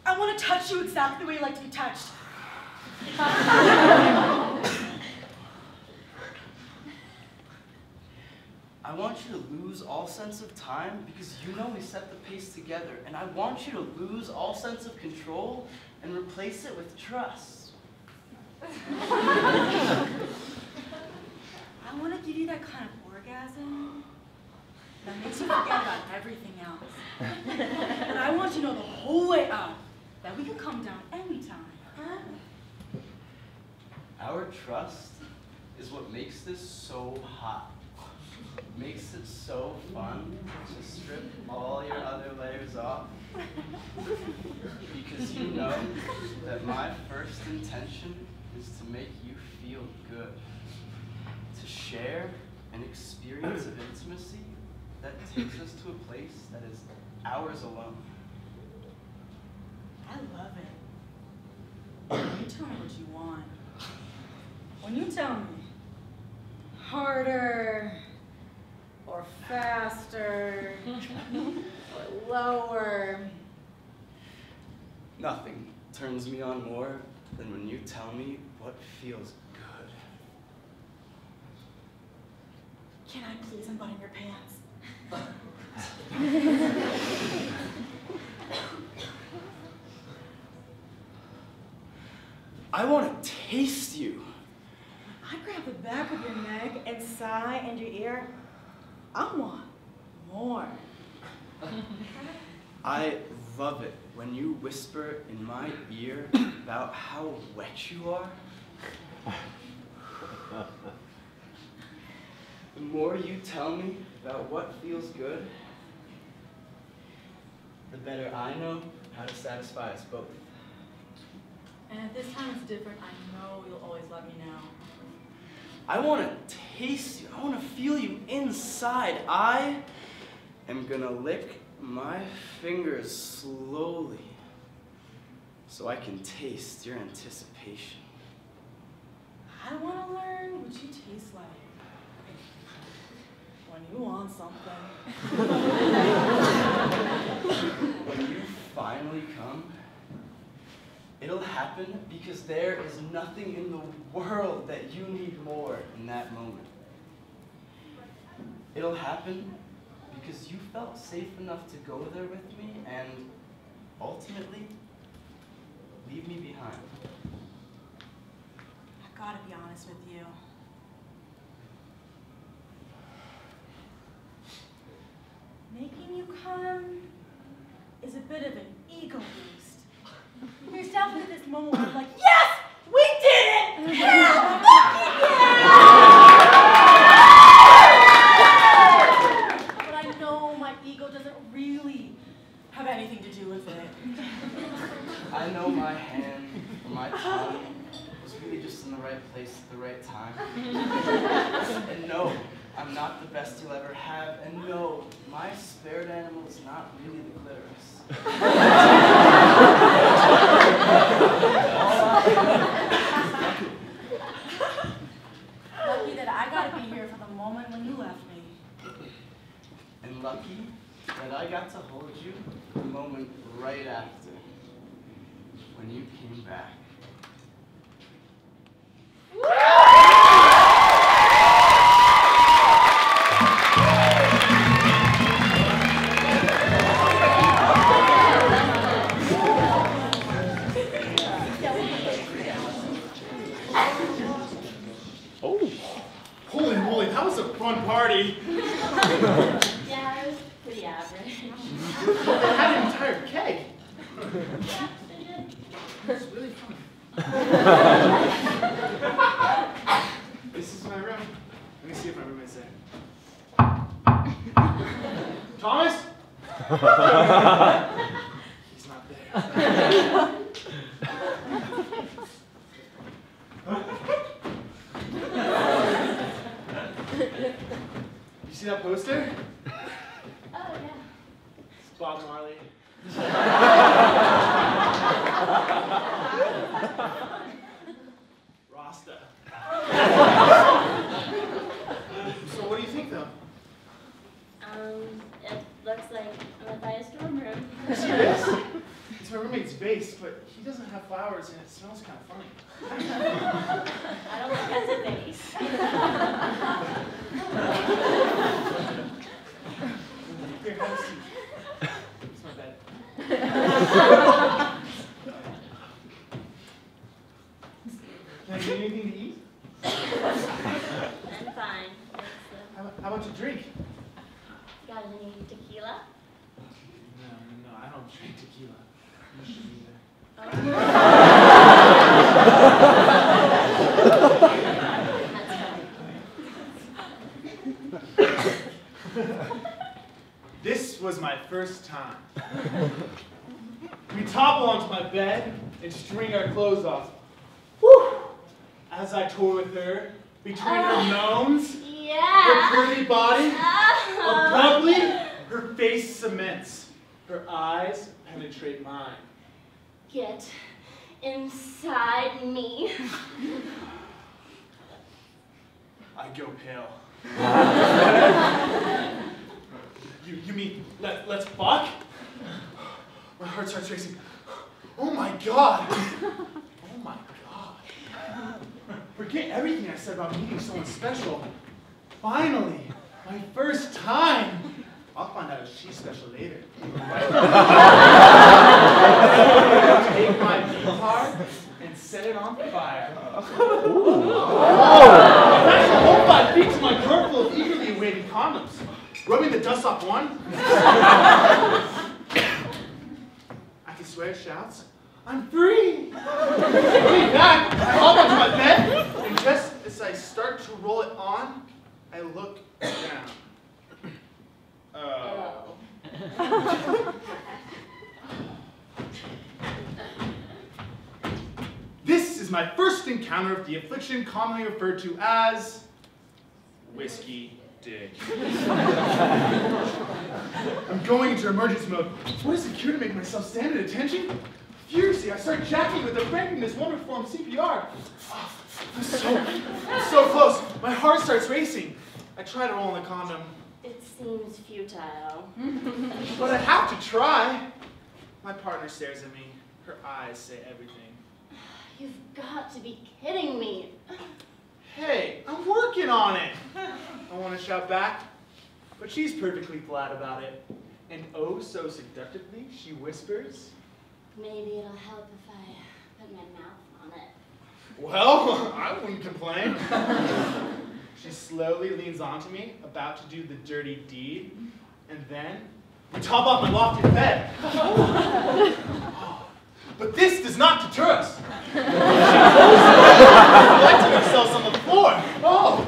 I want to touch you exactly the way you like to be touched. I want you to lose all sense of time because you know we set the pace together. And I want you to lose all sense of control and replace it with trust. I want to give you that kind of orgasm that makes you forget about everything else. And I want you to know the whole way up that we can come down anytime. Huh? Our trust is what makes this so hot. Makes it so fun to strip all your other layers off. Because you know that my first intention is to make you feel good. To share an experience of intimacy that takes us to a place that is ours alone. I love it. When you tell me what you want. When you tell me harder, or faster, or lower. Nothing turns me on more than when you tell me what feels good. Can I please unbutton your pants? I want to taste you. I grab the back of your neck and sigh into your ear. I want more. I love it when you whisper in my ear about how wet you are. The more you tell me about what feels good, the better I know how to satisfy us both. And if this time it's different, I know you'll always let me know. I want to taste you. I want to feel you inside. I am going to lick my fingers slowly so I can taste your anticipation. I want to learn what you taste like when you want something. When you finally come, it'll happen because there is nothing in the world that you need more in that moment. It'll happen because you felt safe enough to go there with me and ultimately leave me behind. I gotta be honest with you. Making you come is a bit of an ego boost. There's definitely this moment where I'm like, yes, we did it! Hell fucking yeah! But I know my ego doesn't really have anything to do with it. I know my hand or my tongue was really just in the right place at the right time. And no, I'm not the best you'll ever have, and no, my spirit animal is not really the clitoris. Lucky that I got to be here for the moment when you left me. And lucky that I got to hold you the moment right after, when you came back. Holy moly, that was a fun party. Yeah, it was pretty average. They had an entire cake. Yeah, they did. It's really fun. This is my room. Let me see if my roommate's there. Thomas? He's not there. You see that poster? Oh, yeah. It's Bob Marley. Rasta. So what do you think, though? It looks like I'm at the dorm room. Yes, it is. It's my roommate's base, but he doesn't have flowers and it smells kind of funny. I don't think that's a vase. Here, have a seat. It's my bed. Can I get anything to eat? I'm fine. How about you drink? Got any tequila? No, I don't drink tequila. You shouldn't either. This was my first time. We topple onto my bed and string our clothes off. Whew. As I toy with her, between her moans, her pretty body, abruptly, her face cements. Her eyes penetrate mine. Get inside me. I go pale. You mean let's fuck? My heart starts racing. Oh my god! Oh my god! Forget everything I said about meeting someone special. Finally, my first time. I'll find out if she's special later. Take my guitar and set it on fire. Attach the whole 5 feet to my drawer full of eagerly awaiting condoms. Rubbing the dust off one. I can swear it shouts, I'm free! Coming back, I hop onto my bed, and just as I start to roll it on, I look down. Oh. This is my first encounter of the affliction commonly referred to as whiskey dick. I'm going into emergency mode. What is the cure to make myself stand at attention? Furiously, I start jacking with the frankness wonder form CPR. Oh, I'm so close. My heart starts racing. I try to roll on the condom. It seems futile. But I have to try. My partner stares at me. Her eyes say everything. You've got to be kidding me. Hey, I'm working on it. I want to shout back, but she's perfectly flat about it. And oh so seductively, she whispers, Maybe it'll help if I put my mouth on it. well, I wouldn't complain. She slowly leans onto me, about to do the dirty deed, and then we top off my lofted bed. But this does not deter us. She collecting ourselves on the floor. Oh!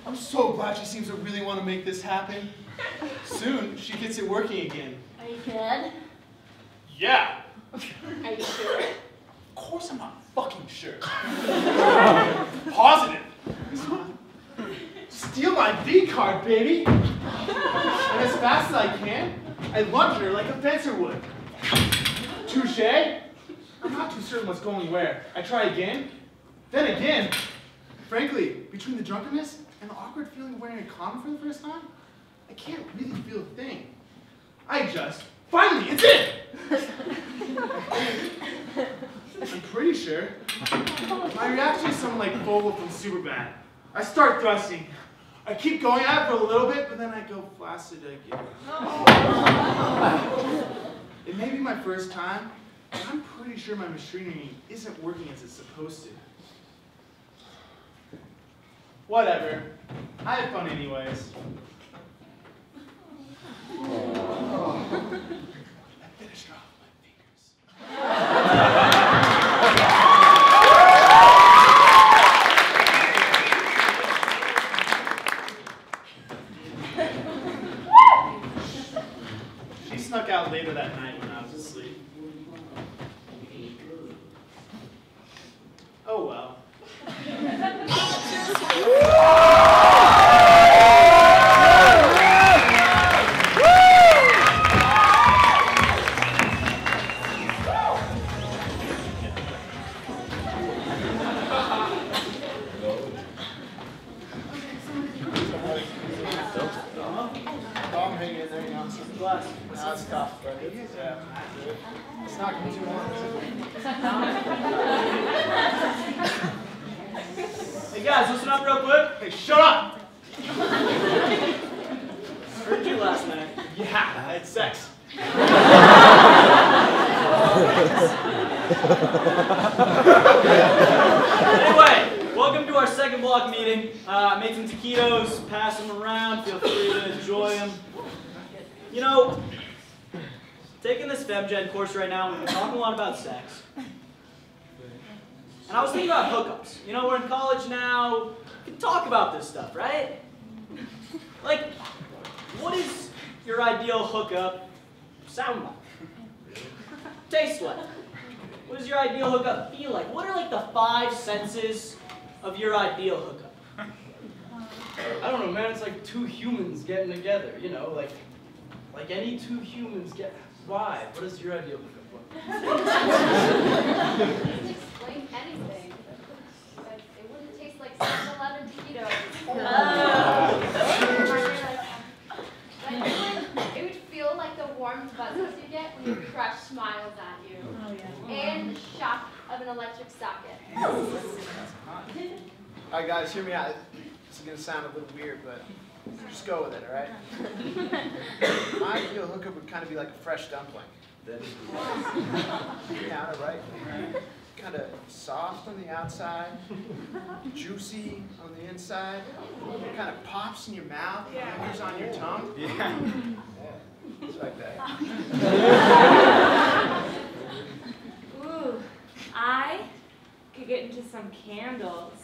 I'm so glad she seems to really want to make this happen. Soon, she gets it working again. Are you good? Yeah. Are you sure? Of course I'm not fucking sure. Positive. baby. And as fast as I can, I lunge at her like a fencer would. Touche. I'm not too certain what's going where. I try again, then again. Frankly, between the drunkenness and the awkward feeling of wearing a condom for the first time, I can't really feel a thing. Finally, it's in! I'm pretty sure my reaction is something like Vogel from Superbad. I start thrusting. I keep going at it for a little bit, but then I go flaccid again. It may be my first time, but I'm pretty sure my machinery isn't working as it's supposed to. Whatever. I had fun anyways. I finished her off with my fingers. She snuck out later that night when I was asleep. Oh well. Hey guys, listen up real quick. Hey, shut up! Heard you last night. Yeah, I had sex. Anyway, welcome to our second block meeting. Made some taquitos, pass them around. Feel free to enjoy them. You know, taking this FemGen course right now, we've been talking a lot about sex. And I was thinking about hookups. You know, we're in college now. We can talk about this stuff, right? Like, what is your ideal hookup sound like? Taste like? What does your ideal hookup feel like? What are like the 5 senses of your ideal hookup? I don't know, man. It's like two humans getting together, you know, like any two humans get. Why? What is your ideal hookup look like? Explain anything, but it wouldn't taste like 7-Eleven taquitos. It would feel like the warm buzzes you get when your crush smiles at you. Oh, yeah. And the shock of an electric socket. Alright guys, hear me out. This is gonna sound a little weird, but just go with it, alright? My ideal hookup would kind of be like a fresh dumpling. Yeah, right? Kind of soft on the outside, juicy on the inside. It kind of pops in your mouth, lingers on your tongue. Yeah. It's like that. Ooh, I could get into some candles.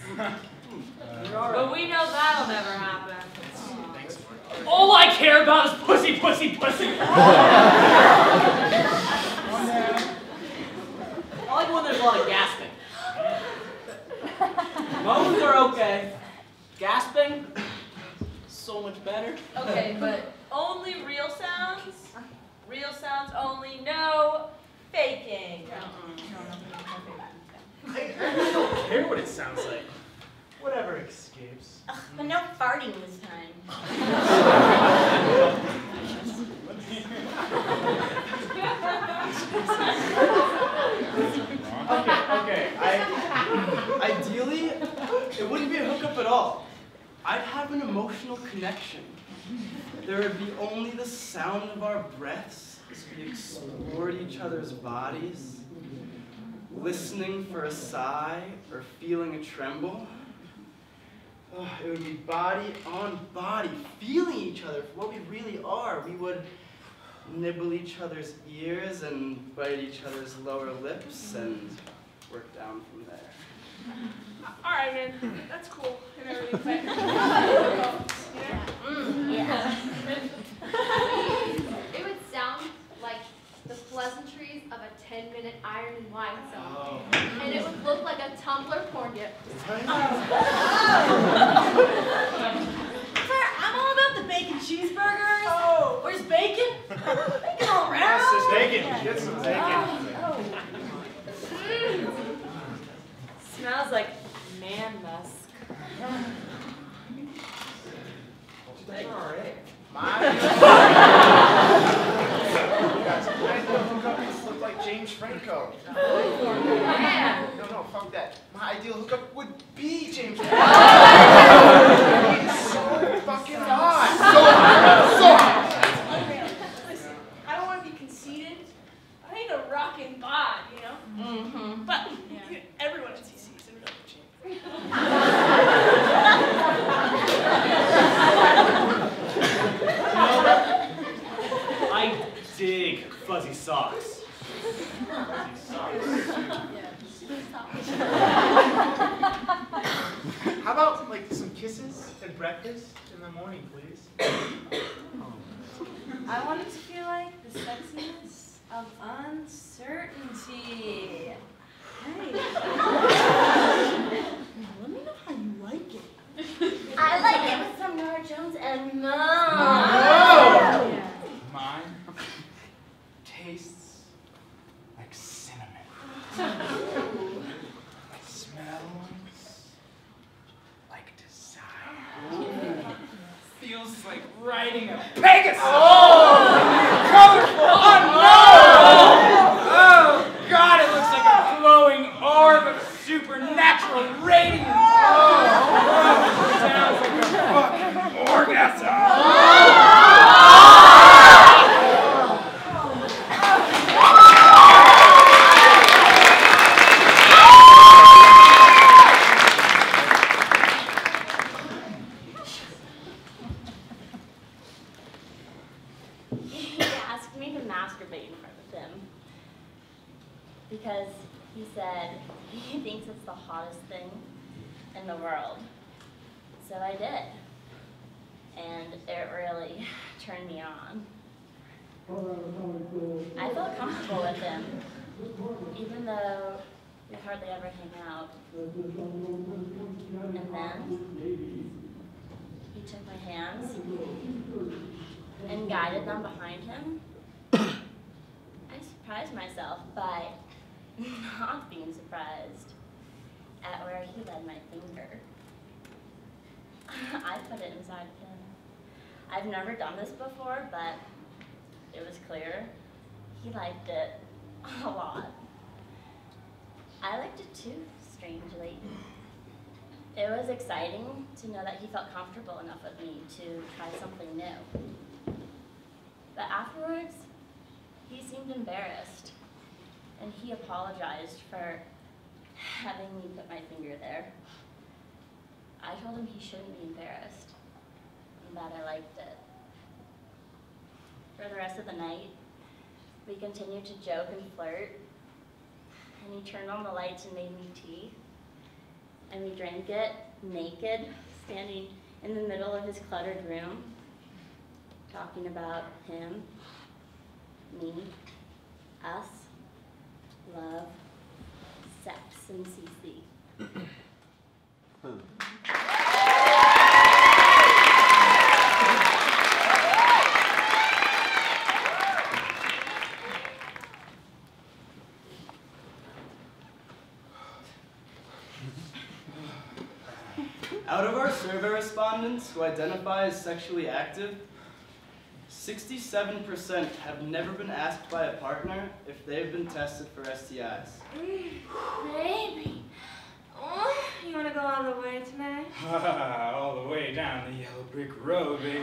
But we know that'll never happen. All I care about is pussy, pussy, pussy. I like when there's a lot of gasping. Moans are okay. Gasping, so much better. Okay, but only real sounds? Real sounds only, no faking. I really don't care what it sounds like. Whatever escapes. Ugh, but no farting this time. Okay. Ideally, it wouldn't be a hookup at all. I'd have an emotional connection. There would be only the sound of our breaths as we explored each other's bodies, listening for a sigh or feeling a tremble. Oh, it would be body on body, feeling each other for what we really are. We would nibble each other's ears and bite each other's lower lips and work down from there. All right, man. That's cool and everything. But, Yeah. It would sound like the pleasantries of a 10-minute iron and wine song. Oh. And it would look like a Tumblr porn gift. I'm all about the Make it all round. Bacon. Get some bacon. Smells like man musk. Alright. Look like James Franco. No, fuck that. My ideal hookup would be James Franco. He's so fucking hot. So hot. Listen, I don't want to be conceited. I ain't a rockin' bod, you know? Mm-hmm. But everyone at CC is in real shape. I dig fuzzy socks. How about like some kisses at breakfast in the morning, please? I want it to feel like the sexiness of uncertainty. Hey. Let me know how you like it. I like it with some Nora Jones and Mo. Mine tastes like cinnamon. Smells like desire. Feels like riding a Pegasus. Colorful, unknown. Oh God, it looks like a glowing orb of supernatural radiance. Sounds like a fucking orgasm. He asked me to masturbate in front of him because he said he thinks it's the hottest thing in the world. So I did, and it really turned me on. I felt comfortable with him, even though we hardly ever hang out. And then he took my hands and guided them behind him. I surprised myself by not being surprised at where he led my finger. I put it inside of him. I've never done this before, but it was clear he liked it a lot. I liked it too, strangely. It was exciting to know that he felt comfortable enough with me to try something new. But afterwards, he seemed embarrassed, and he apologized for having me put my finger there. I told him he shouldn't be embarrassed, and that I liked it. For the rest of the night, we continued to joke and flirt, and he turned on the lights and made me tea, and we drank it naked, standing in the middle of his cluttered room, talking about him, me, us, love, sex, and CC. Out of our survey respondents who identify as sexually active, 67% have never been asked by a partner if they've been tested for STIs. Baby, oh, you want to go all the way tonight? All the way down the yellow brick road, baby.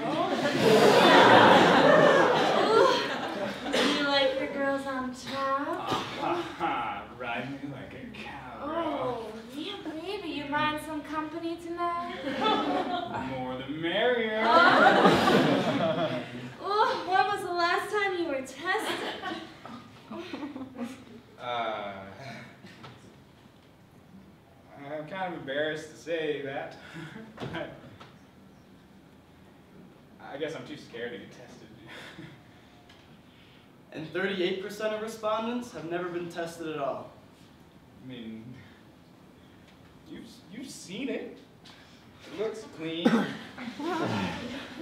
You like your girls on top? Ride me like a cow. Oh, yeah, baby, you mind some company tonight? More the merrier. Oh, when was the last time you were tested? I'm kind of embarrassed to say that. I guess I'm too scared to get tested. And 38% of respondents have never been tested at all. I mean, you've seen it. It looks clean.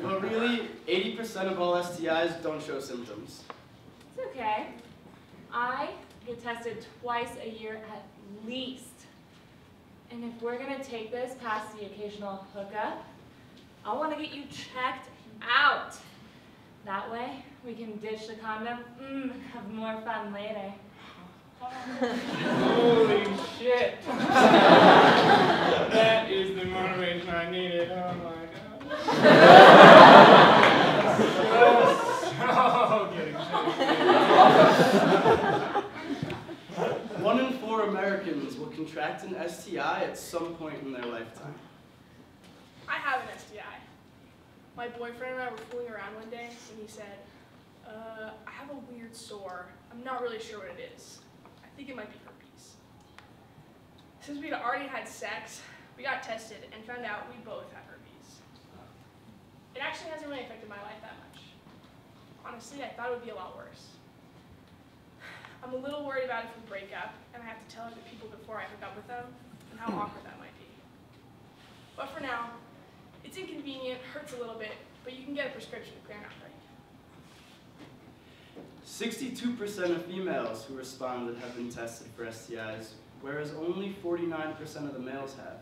But really, 80% of all STIs don't show symptoms. It's okay. I get tested twice a year at least. And if we're gonna take this past the occasional hookup, I wanna get you checked out. That way, we can ditch the condom and have more fun later. Holy shit. That is the motivation I needed. Oh my god. So getting choked. 1 in 4 Americans will contract an STI at some point in their lifetime. I have an STI. My boyfriend and I were fooling around one day, and he said, I have a weird sore. I'm not really sure what it is. I think it might be herpes. Since we'd already had sex, we got tested and found out we both have herpes. It actually hasn't really affected my life that much. Honestly, I thought it would be a lot worse. I'm a little worried about if we break up, and I have to tell other people before I hook up with them, and how awkward that might be. But for now, it's inconvenient, hurts a little bit, but you can get a prescription to clear an outbreak. 62% of females who responded have been tested for STIs, whereas only 49% of the males have.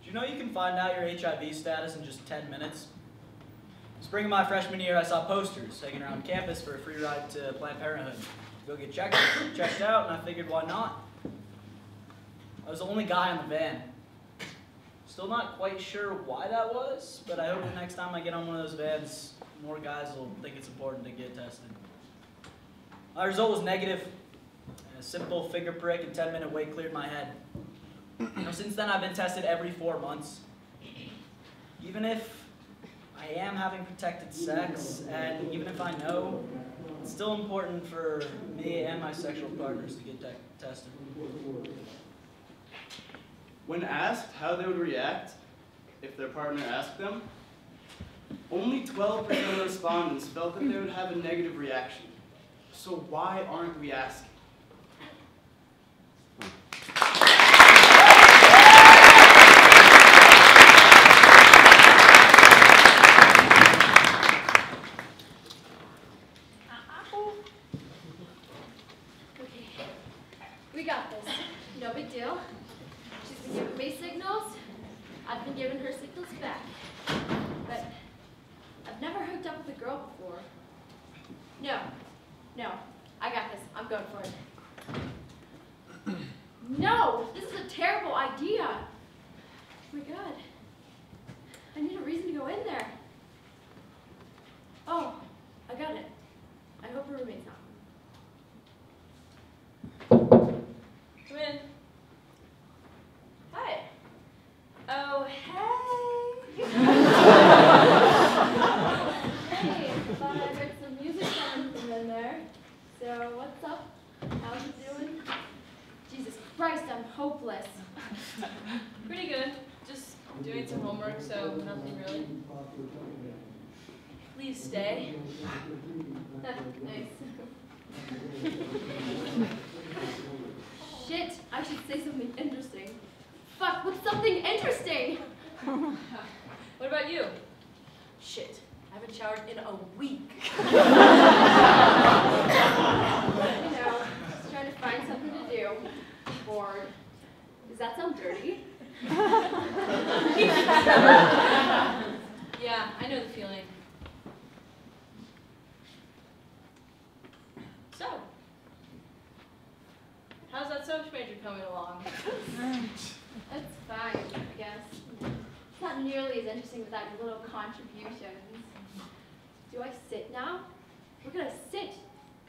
Do you know you can find out your HIV status in just 10 minutes? Spring of my freshman year, I saw posters hanging around campus for a free ride to Planned Parenthood. Go get checked out, and I figured, why not? I was the only guy on the van. Still not quite sure why that was, but I hope the next time I get on one of those vans, more guys will think it's important to get tested. My result was negative. A simple finger prick and 10-minute wait cleared my head. Since then, I've been tested every 4 months. Even if I am having protected sex, and even if I know, it's still important for me and my sexual partners to get tested. When asked how they would react if their partner asked them, only 12% of respondents felt that they would have a negative reaction. So why aren't we asking? We got this. No big deal. She's been giving me signals. I've been giving her signals back. But I've never hooked up with a girl before. No, I got this. I'm going for it. No, this is a terrible idea. Oh my God. I need a reason to go in there. Oh, I got it. I hope her roommate's not. Come in. Hi. Oh, hey. Hey, thought I heard some music coming from in there. So, what's up? How's it doing? Jesus Christ, I'm hopeless. Pretty good. Just doing some homework, so nothing really. Please stay. Nice. Shit, I should say something interesting. Fuck, what's something interesting? What about you? Shit, I haven't showered in a week. Just trying to find something to do. Bored. Does that sound dirty? Yeah, I know the feeling. So, how's that social major coming along? That's fine, I guess. It's not nearly as interesting without your little contributions. Do I sit now? We're gonna sit.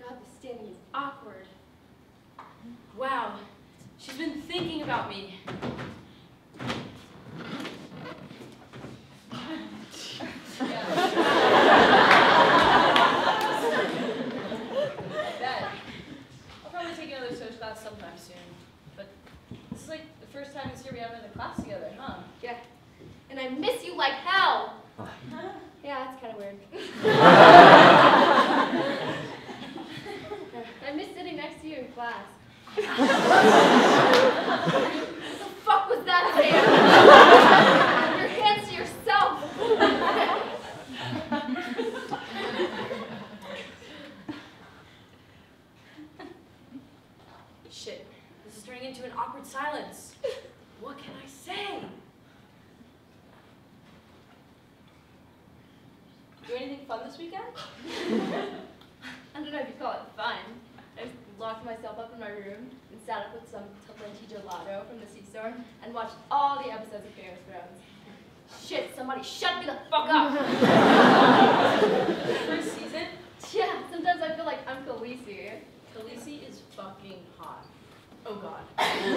God, the standing is awkward. Wow, she's been thinking about me. I'll probably take another social class sometime soon. But this is like the first time this year we haven't had a class together, huh? Yeah. And I miss you like hell. Yeah, that's kind of weird. I miss sitting next to you in class. What the fuck was that, Sam? This is turning into an awkward silence. What can I say? Do anything fun this weekend? I don't know if you call it fun. I just locked myself up in my room and sat up with some Talenti gelato from the C-store and watched all the episodes of Game of Thrones. Shit, somebody shut me the fuck up! First season? Yeah, sometimes I feel like I'm Khaleesi. Khaleesi is fucking hot. Oh god.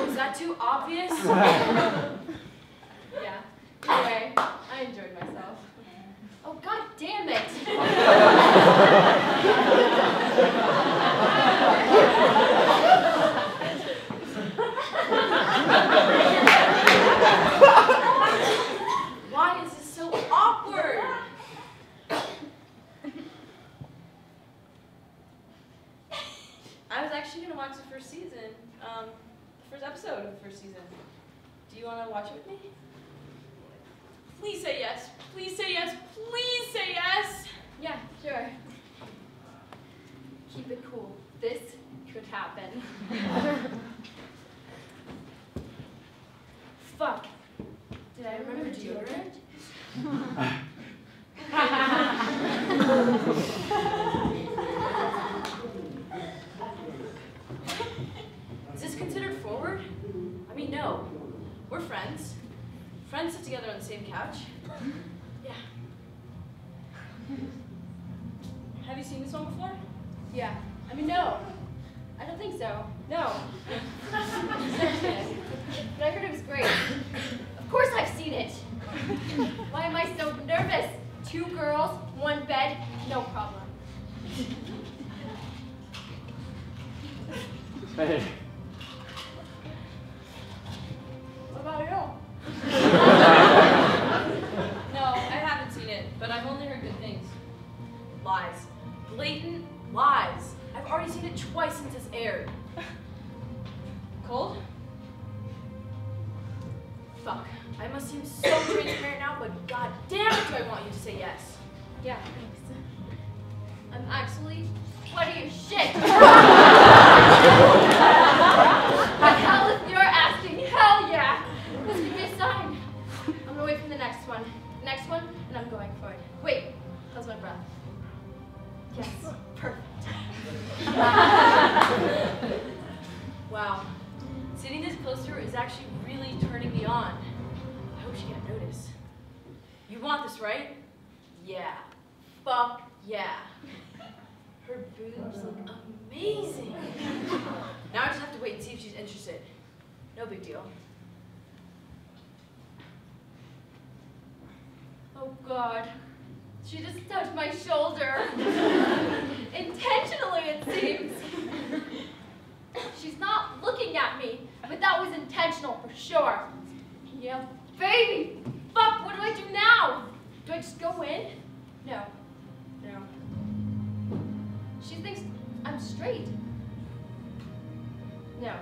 Was that too obvious? Yeah. Anyway, I enjoyed myself. Oh god damn it! Why is this so awkward? I was actually gonna watch the first season, the first episode of the first season. Do you wanna watch it with me? Please say yes. Please say yes. Please say yes. Yeah, sure. Keep it cool. This could happen. Fuck. Did I remember deodorant? Is this considered forward? I mean, no. We're friends. Friends sit together on the same couch. Yeah. Have you seen this one before? Yeah. I mean, no. I don't think so. No. But I heard it was great. Of course I've seen it. Why am I so nervous? 2 girls, 1 bed, no problem. Hey. What about you? No, I haven't seen it, but I've only heard good things. Lies. Blatant lies. I've already seen it twice since it's aired. Cold? Fuck. I must seem so transparent now, but god damn it do I want you to say yes. Yeah, thanks. I'm actually sweaty as shit. Hell, if you're asking, hell yeah. This could be a sign. I'm gonna wait for the next one. Next one, and I'm going for it. Wait, how's my breath? Yes, perfect. Wow. Sitting this close to her is actually really turning me on. I hope she can't notice. You want this, right? Yeah. Fuck yeah. Her boobs look amazing. Now I just have to wait and see if she's interested. No big deal. Oh God. She just touched my shoulder. Intentionally, it seems. She's not looking at me, but that was intentional for sure. Yeah, baby. Fuck, what do I do now? Do I just go in? No. No. She thinks I'm straight. No,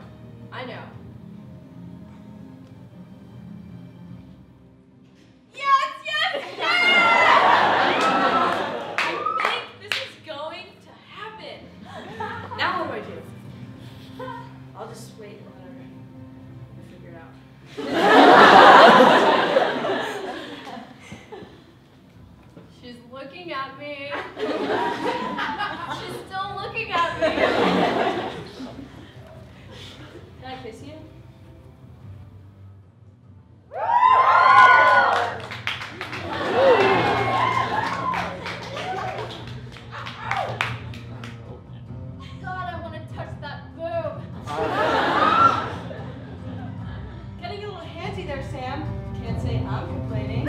I know. Yes, yes, yes! I think this is going to happen. Now what do I do? I'll just wait and let her figure it out. She's looking at me. She's still looking at me. Can I kiss you? God, I want to touch that boob. Getting a little handsy there, Sam. Can't say I'm complaining.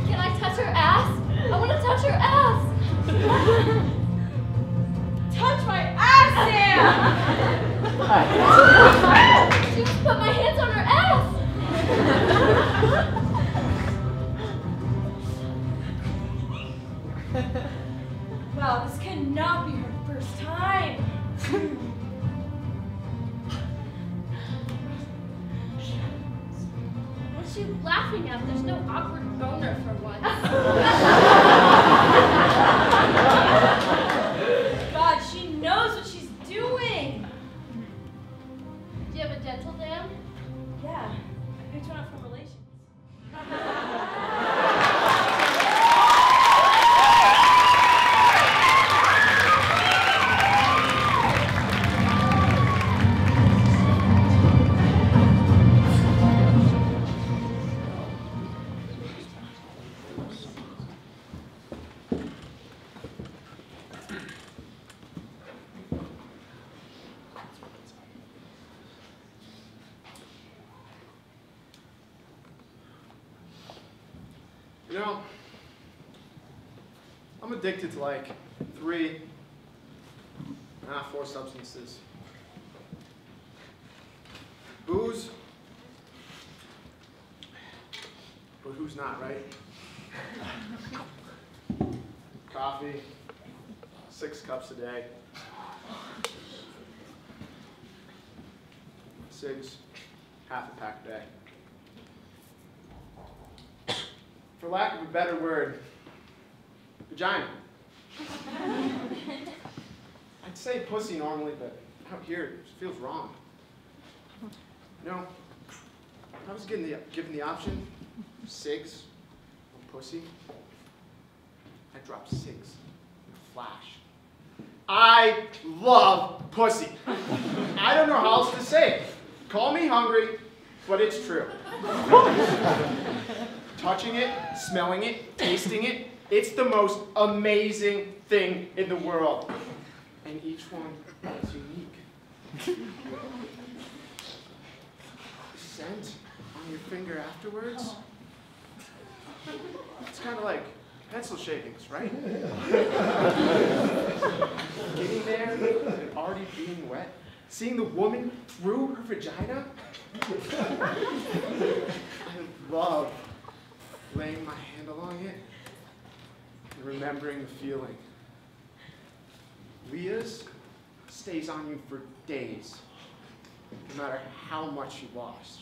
Can I touch her ass? I want to touch her ass. Touch my ass, Sam! She just put my hands on her ass. Wow, this cannot be her first time. What's she laughing at? There's no awkward boner for once. God, she knows what she's doing. You know, I'm addicted to like 4 substances. Booze, but who's not, right? Coffee, 6 cups a day. Cigs, half a pack a day. For lack of a better word, vagina. I'd say pussy normally, but out here it feels wrong. You know, I was given the option, cigs or pussy. I dropped cigs in a flash. I love pussy. I don't know how else to say it. Call me hungry, but it's true. Touching it, smelling it, tasting it, it's the most amazing thing in the world. And each one is unique. The scent on your finger afterwards, it's kind of like pencil shavings, right? Getting there and already being wet, seeing the woman through her vagina. I love laying my hand along it and remembering the feeling. Leah's stays on you for days, no matter how much you lost.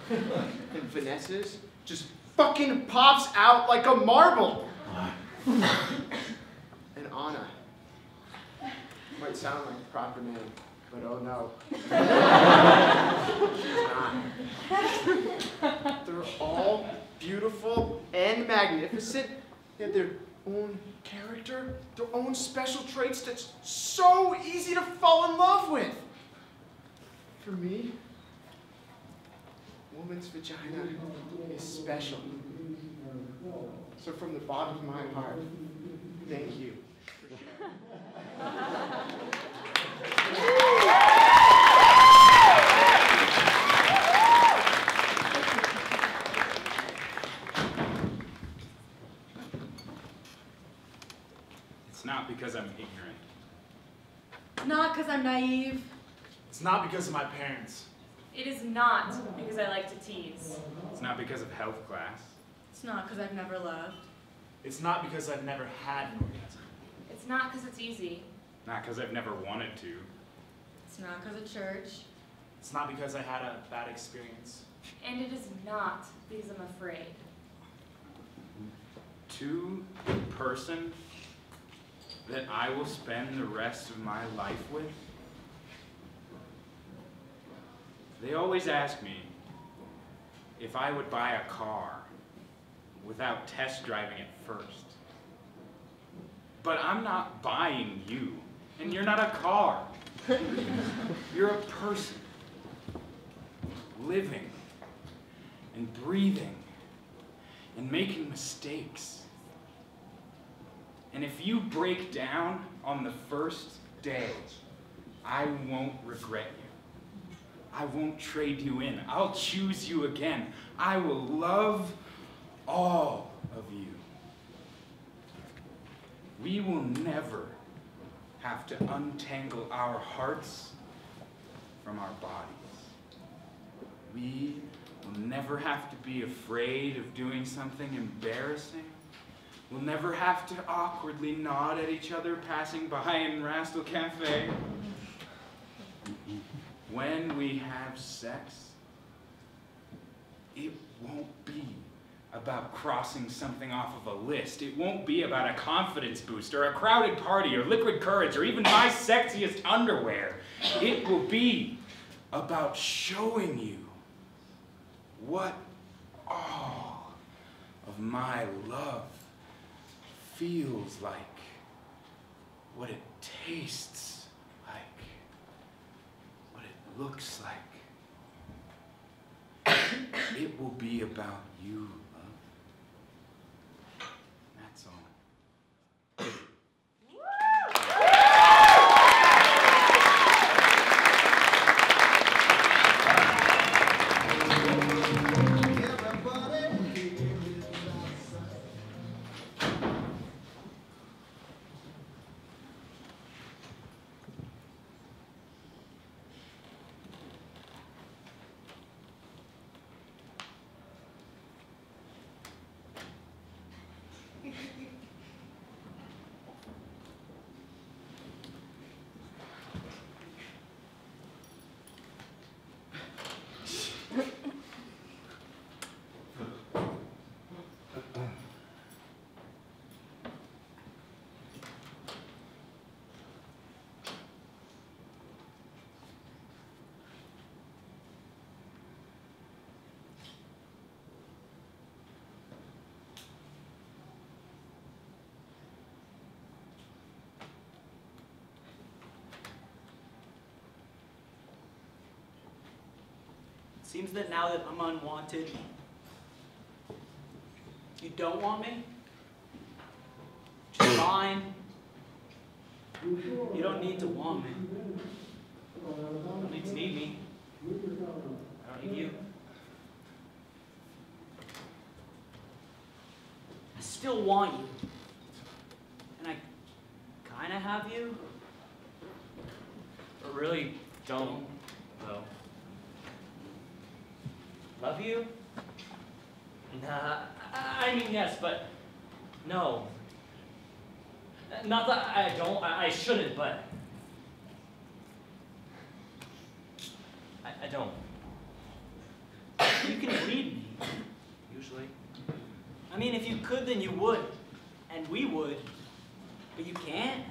And Vanessa's just fucking pops out like a marble. And Anna might sound like a proper name, but oh no. She's not. They're all beautiful and magnificent. They have their own character, their own special traits that's so easy to fall in love with. For me, woman's vagina is special. So from the bottom of my heart, thank you. It's not because I'm ignorant. Not because I'm naive. It's not because of my parents. It is not because I like to tease. It's not because of health class. It's not because I've never loved. It's not because I've never had an orgasm. It's not because it's easy. Not because I've never wanted to. It's not because of church. It's not because I had a bad experience. And it is not because I'm afraid. To the person that I will spend the rest of my life with, they always ask me if I would buy a car without test driving it first. But I'm not buying you, and you're not a car. You're a person, living and breathing and making mistakes. And if you break down on the first day, I won't regret you. I won't trade you in. I'll choose you again. I will love all of you. We will never have to untangle our hearts from our bodies. We will never have to be afraid of doing something embarrassing. We'll never have to awkwardly nod at each other passing by in Rastal Cafe. When we have sex, it won't be about crossing something off of a list. It won't be about a confidence boost or a crowded party or liquid courage or even my sexiest underwear. It will be about showing you what all of my love feels like, what it tastes like, what it looks like. It will be about you, love. That's all. Seems that now that I'm unwanted, you don't want me? Just fine. You don't need to want me. You don't need to need me. I don't need you. I still want you. And I kind of have you. But really don't, though. Love you? Nah, I mean yes, but no. Not that I don't, I shouldn't, but I don't. You can read me. Usually. I mean, if you could, then you would. And we would. But you can't.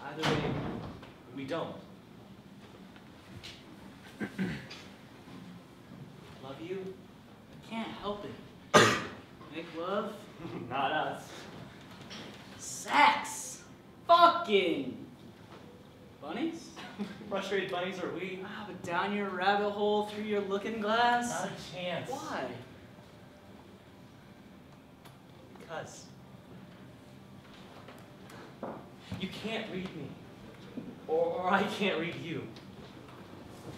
Either way, we don't. Love you? I can't help it. Make love? Not us. Sex! Fucking! Bunnies? Frustrated bunnies are we? Ah, but down your rabbit hole through your looking glass? Not a chance. Why? Because you can't read me. Or I can't read you. I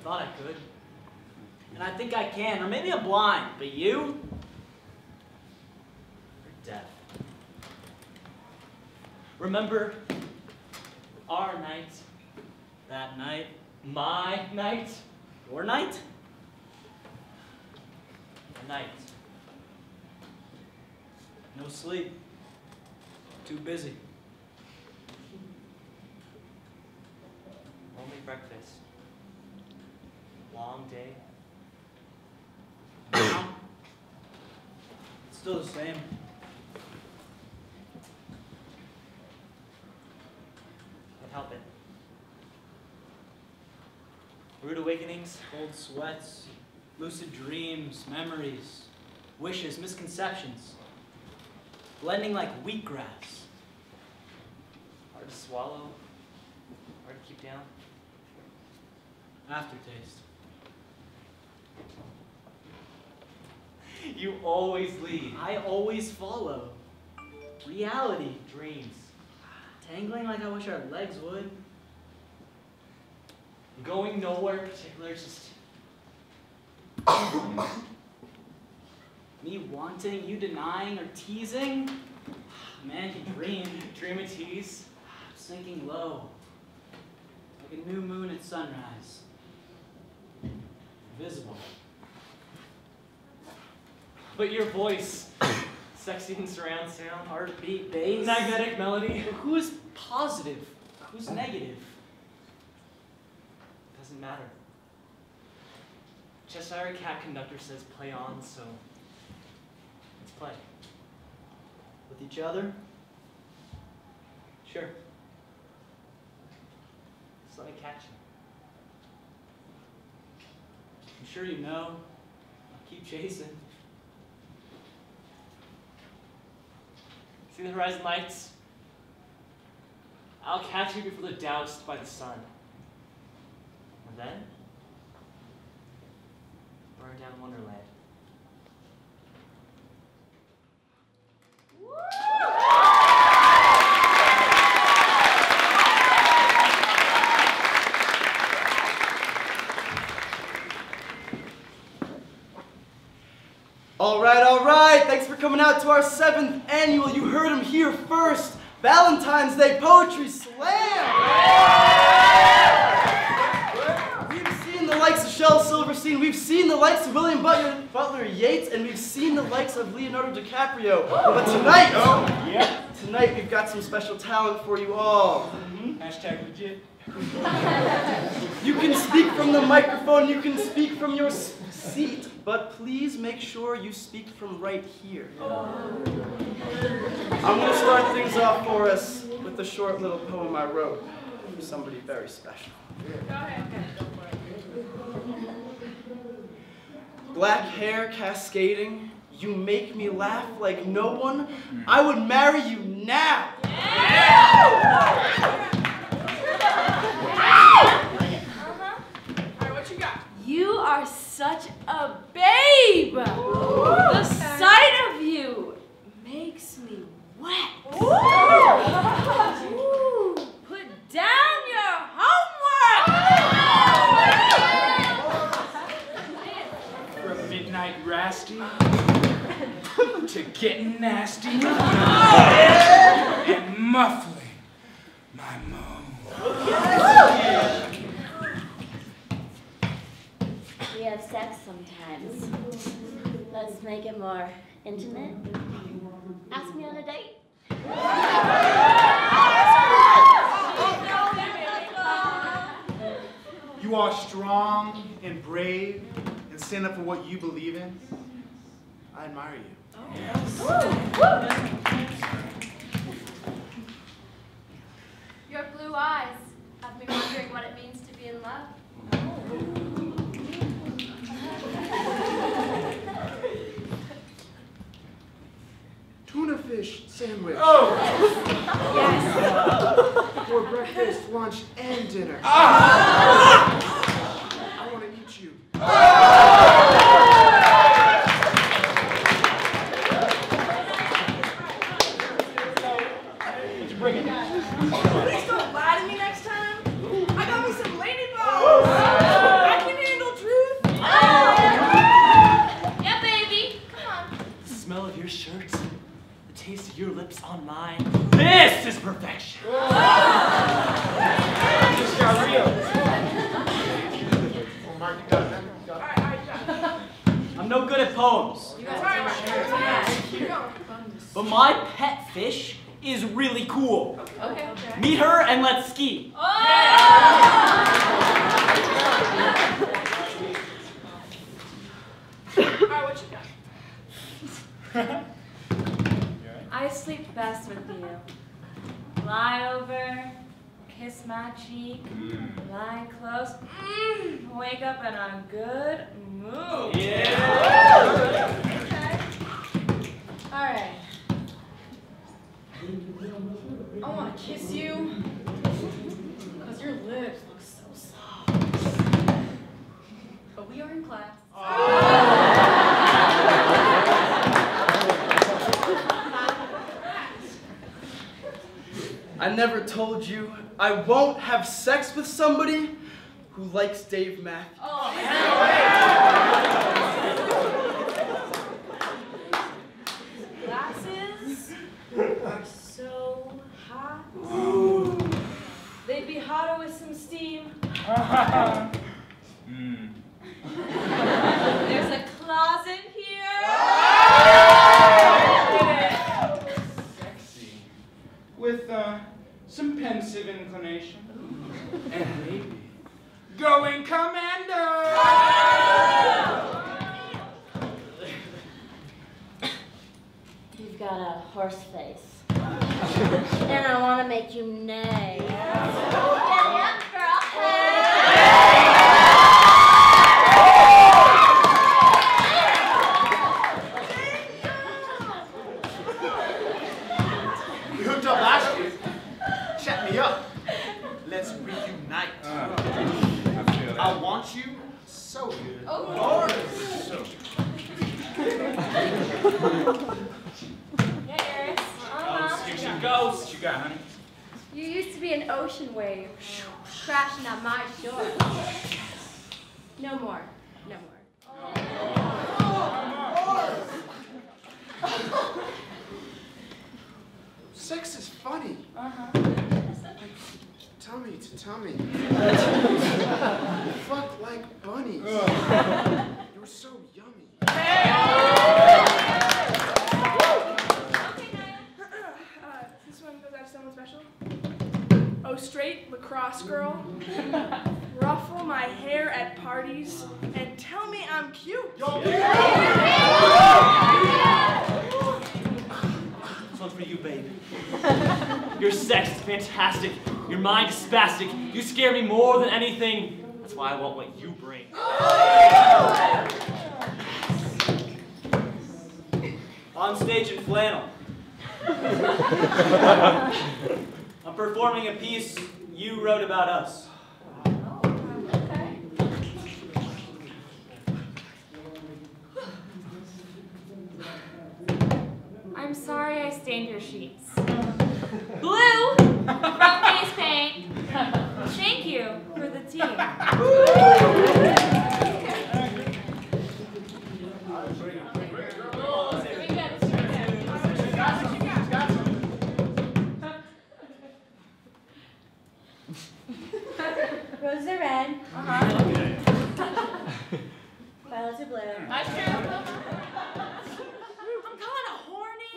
thought I could. And I think I can, or maybe I'm blind, but you? You're deaf. Remember our night? That night? My night? Your night? The night. No sleep. Too busy. Only breakfast. Long day. Now? Still the same. Can't help it. Rude awakenings. Cold sweats, lucid dreams, memories, wishes, misconceptions. Blending like wheatgrass. Hard to swallow. Hard to keep down. Aftertaste. You always lead. I always follow. Reality. Dreams. Tangling like I wish our legs would. Going nowhere particular, just Me wanting, you denying or teasing. Man can dream. dream and tease. Sinking low. Like a new moon at sunrise. Visible. But your voice, sexy and surround sound, Heartbeat, bass. magnetic melody. Who's positive? Who's negative? Doesn't matter. Cheshire Cat conductor says play on, so let's play. With each other? Sure. Just let me catch you. I'm sure you know. I'll keep chasing. See the horizon lights? I'll catch you before they're doused by the sun. And then, burn down Wonderland. All right. Thanks for coming out to our 7th annual, you heard him here first, Valentine's Day Poetry Slam. We've seen the likes of Shel Silverstein, we've seen the likes of William Butler Yeats, and we've seen the likes of Leonardo DiCaprio. But tonight we've got some special talent for you all. Hashtag legit. You can speak from the microphone, you can speak from your seat, but please make sure you speak from right here. I'm going to start things off for us with a short little poem I wrote for somebody very special. Go ahead. Black hair cascading, you make me laugh like no one. I would marry you now. Alright, what you got? You getting nasty and muffling my moan. We have sex sometimes. Let's make it more intimate. Ask me on a date. You are strong and brave and stand up for what you believe in. I admire you. Your blue eyes have me wondering what it means to be in love. Tuna fish sandwich. Oh! Yes. For breakfast, lunch, and dinner. I want to eat you. Please don't lie to me next time. I got me some lady bones. I can handle truth. Yeah, baby. Come on. The smell of your shirts, the taste of your lips on mine. This is perfection. Just got real. I'm no good at poems. But my pet fish is really cool. Okay. Meet her and let's ski. Alright, what you got? I sleep best with you. Lie over, kiss my cheek, lie close, wake up in a good mood. Yeah. Okay. Alright. I want to kiss you because your lips look so soft. But we are in class. I never told you I won't have sex with somebody who likes Dave Matthews. Glasses are so hot. They'd be hotter with some steam. There's a closet here. Sexy. With some pensive inclination. And maybe going commando! You've got a horse face. And I want to make you neigh. Get up, girl. We hooked up last year. Chat me up. Let's reunite. I feel that. I want you so good. So Yeah, Iris. Here she goes. what you got, honey? You used to be an ocean wave, crashing on my shore. No more. No more. Sex is funny. Tummy to tummy. Fuck like bunnies. You're so yummy. This one goes out to someone special. Oh, straight lacrosse girl. Ruffle my hair at parties and tell me I'm cute. This one's for you, babe. Your sex is fantastic. Your mind is spastic. You scare me more than anything. That's why I want what you bring. On stage in flannel. I'm performing a piece you wrote about us. I'm sorry I stained your sheets. Blue from face paint. Thank you for the tea. Roses are red. Violets are blue. That's true. I'm kind of horny.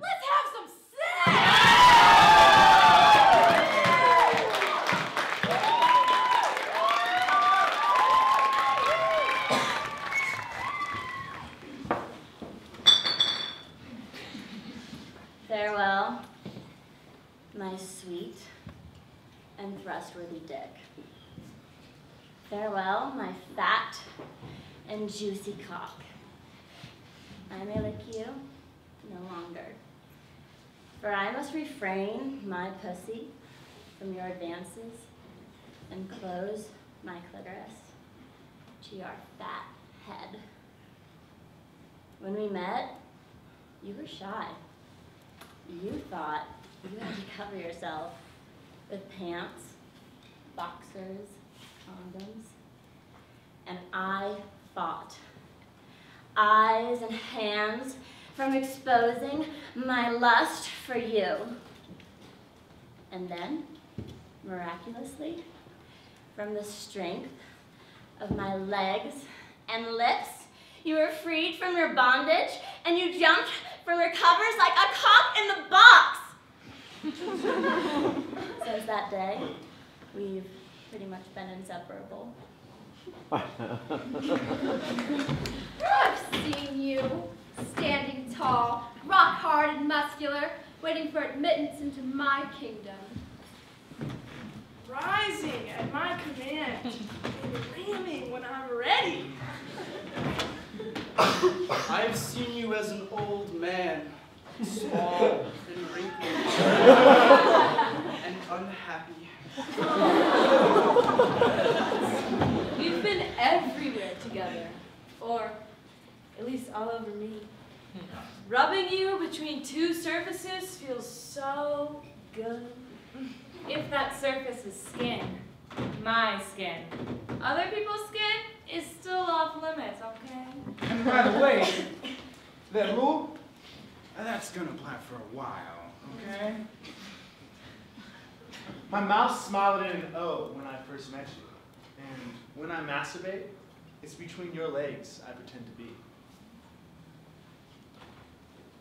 Let's have some sex. Farewell, my sweet and thrustworthy dick. Farewell, my fat and juicy cock. I may lick you no longer, for I must refrain my pussy from your advances and close my clitoris to your fat head. When we met, you were shy. You thought you had to cover yourself with pants, boxers, condoms, and I fought eyes and hands from exposing my lust for you. And then, miraculously, from the strength of my legs and lips, you were freed from your bondage and you jumped from your covers like a cock in the box. Since that day, we've pretty much been inseparable. I've seen you, standing tall, rock hard and muscular, waiting for admittance into my kingdom. Rising at my command and ramming when I'm ready. I've seen you as an old man, small and wrinkled, and unhappy. We've been everywhere together, or at least all over me. Rubbing you between two surfaces feels so good. If that surface is skin, my skin, other people's skin is still off limits, okay? And by the way, that rule, that's gonna apply for a while, okay? My mouth smiled in an O when I first met you. And when I masturbate, it's between your legs I pretend to be.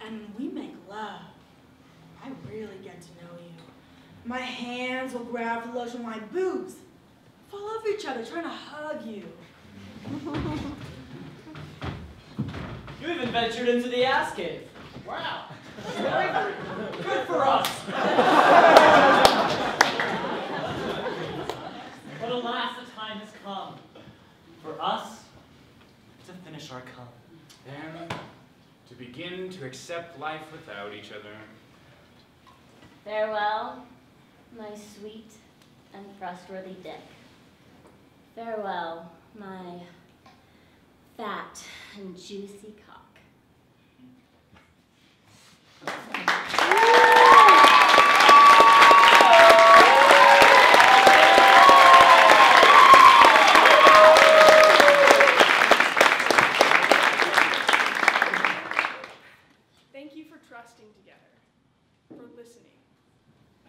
And when we make love, I really get to know you. My hands will grab for lotion, my boobs fall over each other trying to hug you. You even ventured into the ass cave. Wow. Good for us. But alas, the time has come for us to finish our cum. And to begin to accept life without each other. Farewell, my sweet and trustworthy dick. Farewell, my fat and juicy cock. Thank you for trusting together, for listening,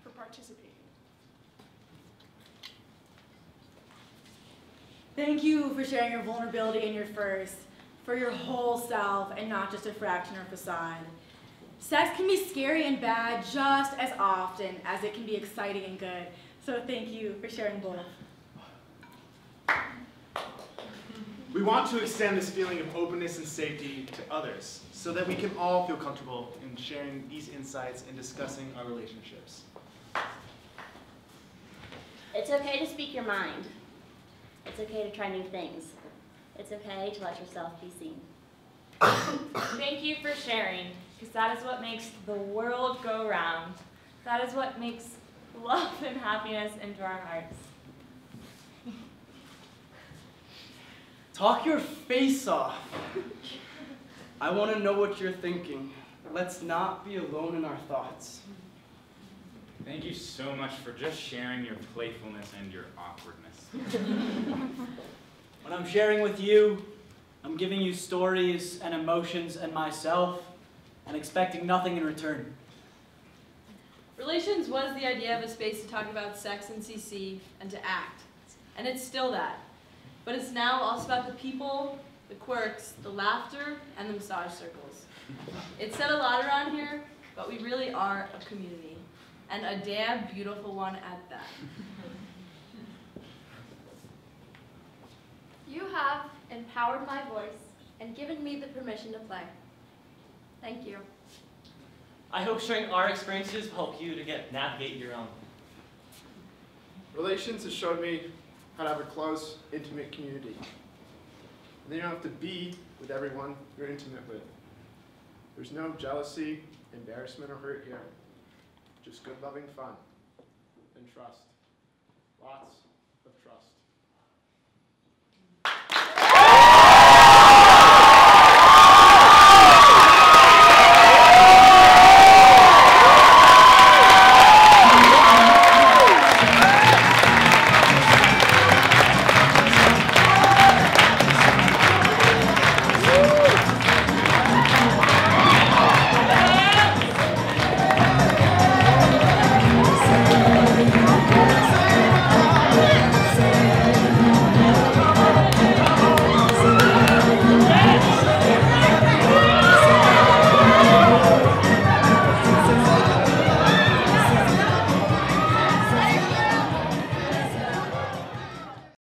for participating. Thank you for sharing your vulnerability and your first, for your whole self and not just a fraction or facade. Sex can be scary and bad just as often as it can be exciting and good. So thank you for sharing both. We want to extend this feeling of openness and safety to others so that we can all feel comfortable in sharing these insights and discussing our relationships. It's okay to speak your mind. It's okay to try new things. It's okay to let yourself be seen. Thank you for sharing, because that is what makes the world go round. That is what makes love and happiness into our hearts. Talk your face off. I want to know what you're thinking. Let's not be alone in our thoughts. Thank you so much for just sharing your playfulness and your awkwardness. When I'm sharing with you, I'm giving you stories and emotions and myself and expecting nothing in return. Relations was the idea of a space to talk about sex and CC and to act. And it's still that. But it's now also about the people, the quirks, the laughter, and the massage circles. It's said a lot around here, but we really are a community. And a damn beautiful one at that. You have empowered my voice and given me the permission to play. Thank you. I hope sharing our experiences will help you to navigate your own. Relations has showed me how to have a close, intimate community. And then you don't have to be with everyone you're intimate with. There's no jealousy, embarrassment, or hurt here. Just good, loving fun and trust. Lots of trust.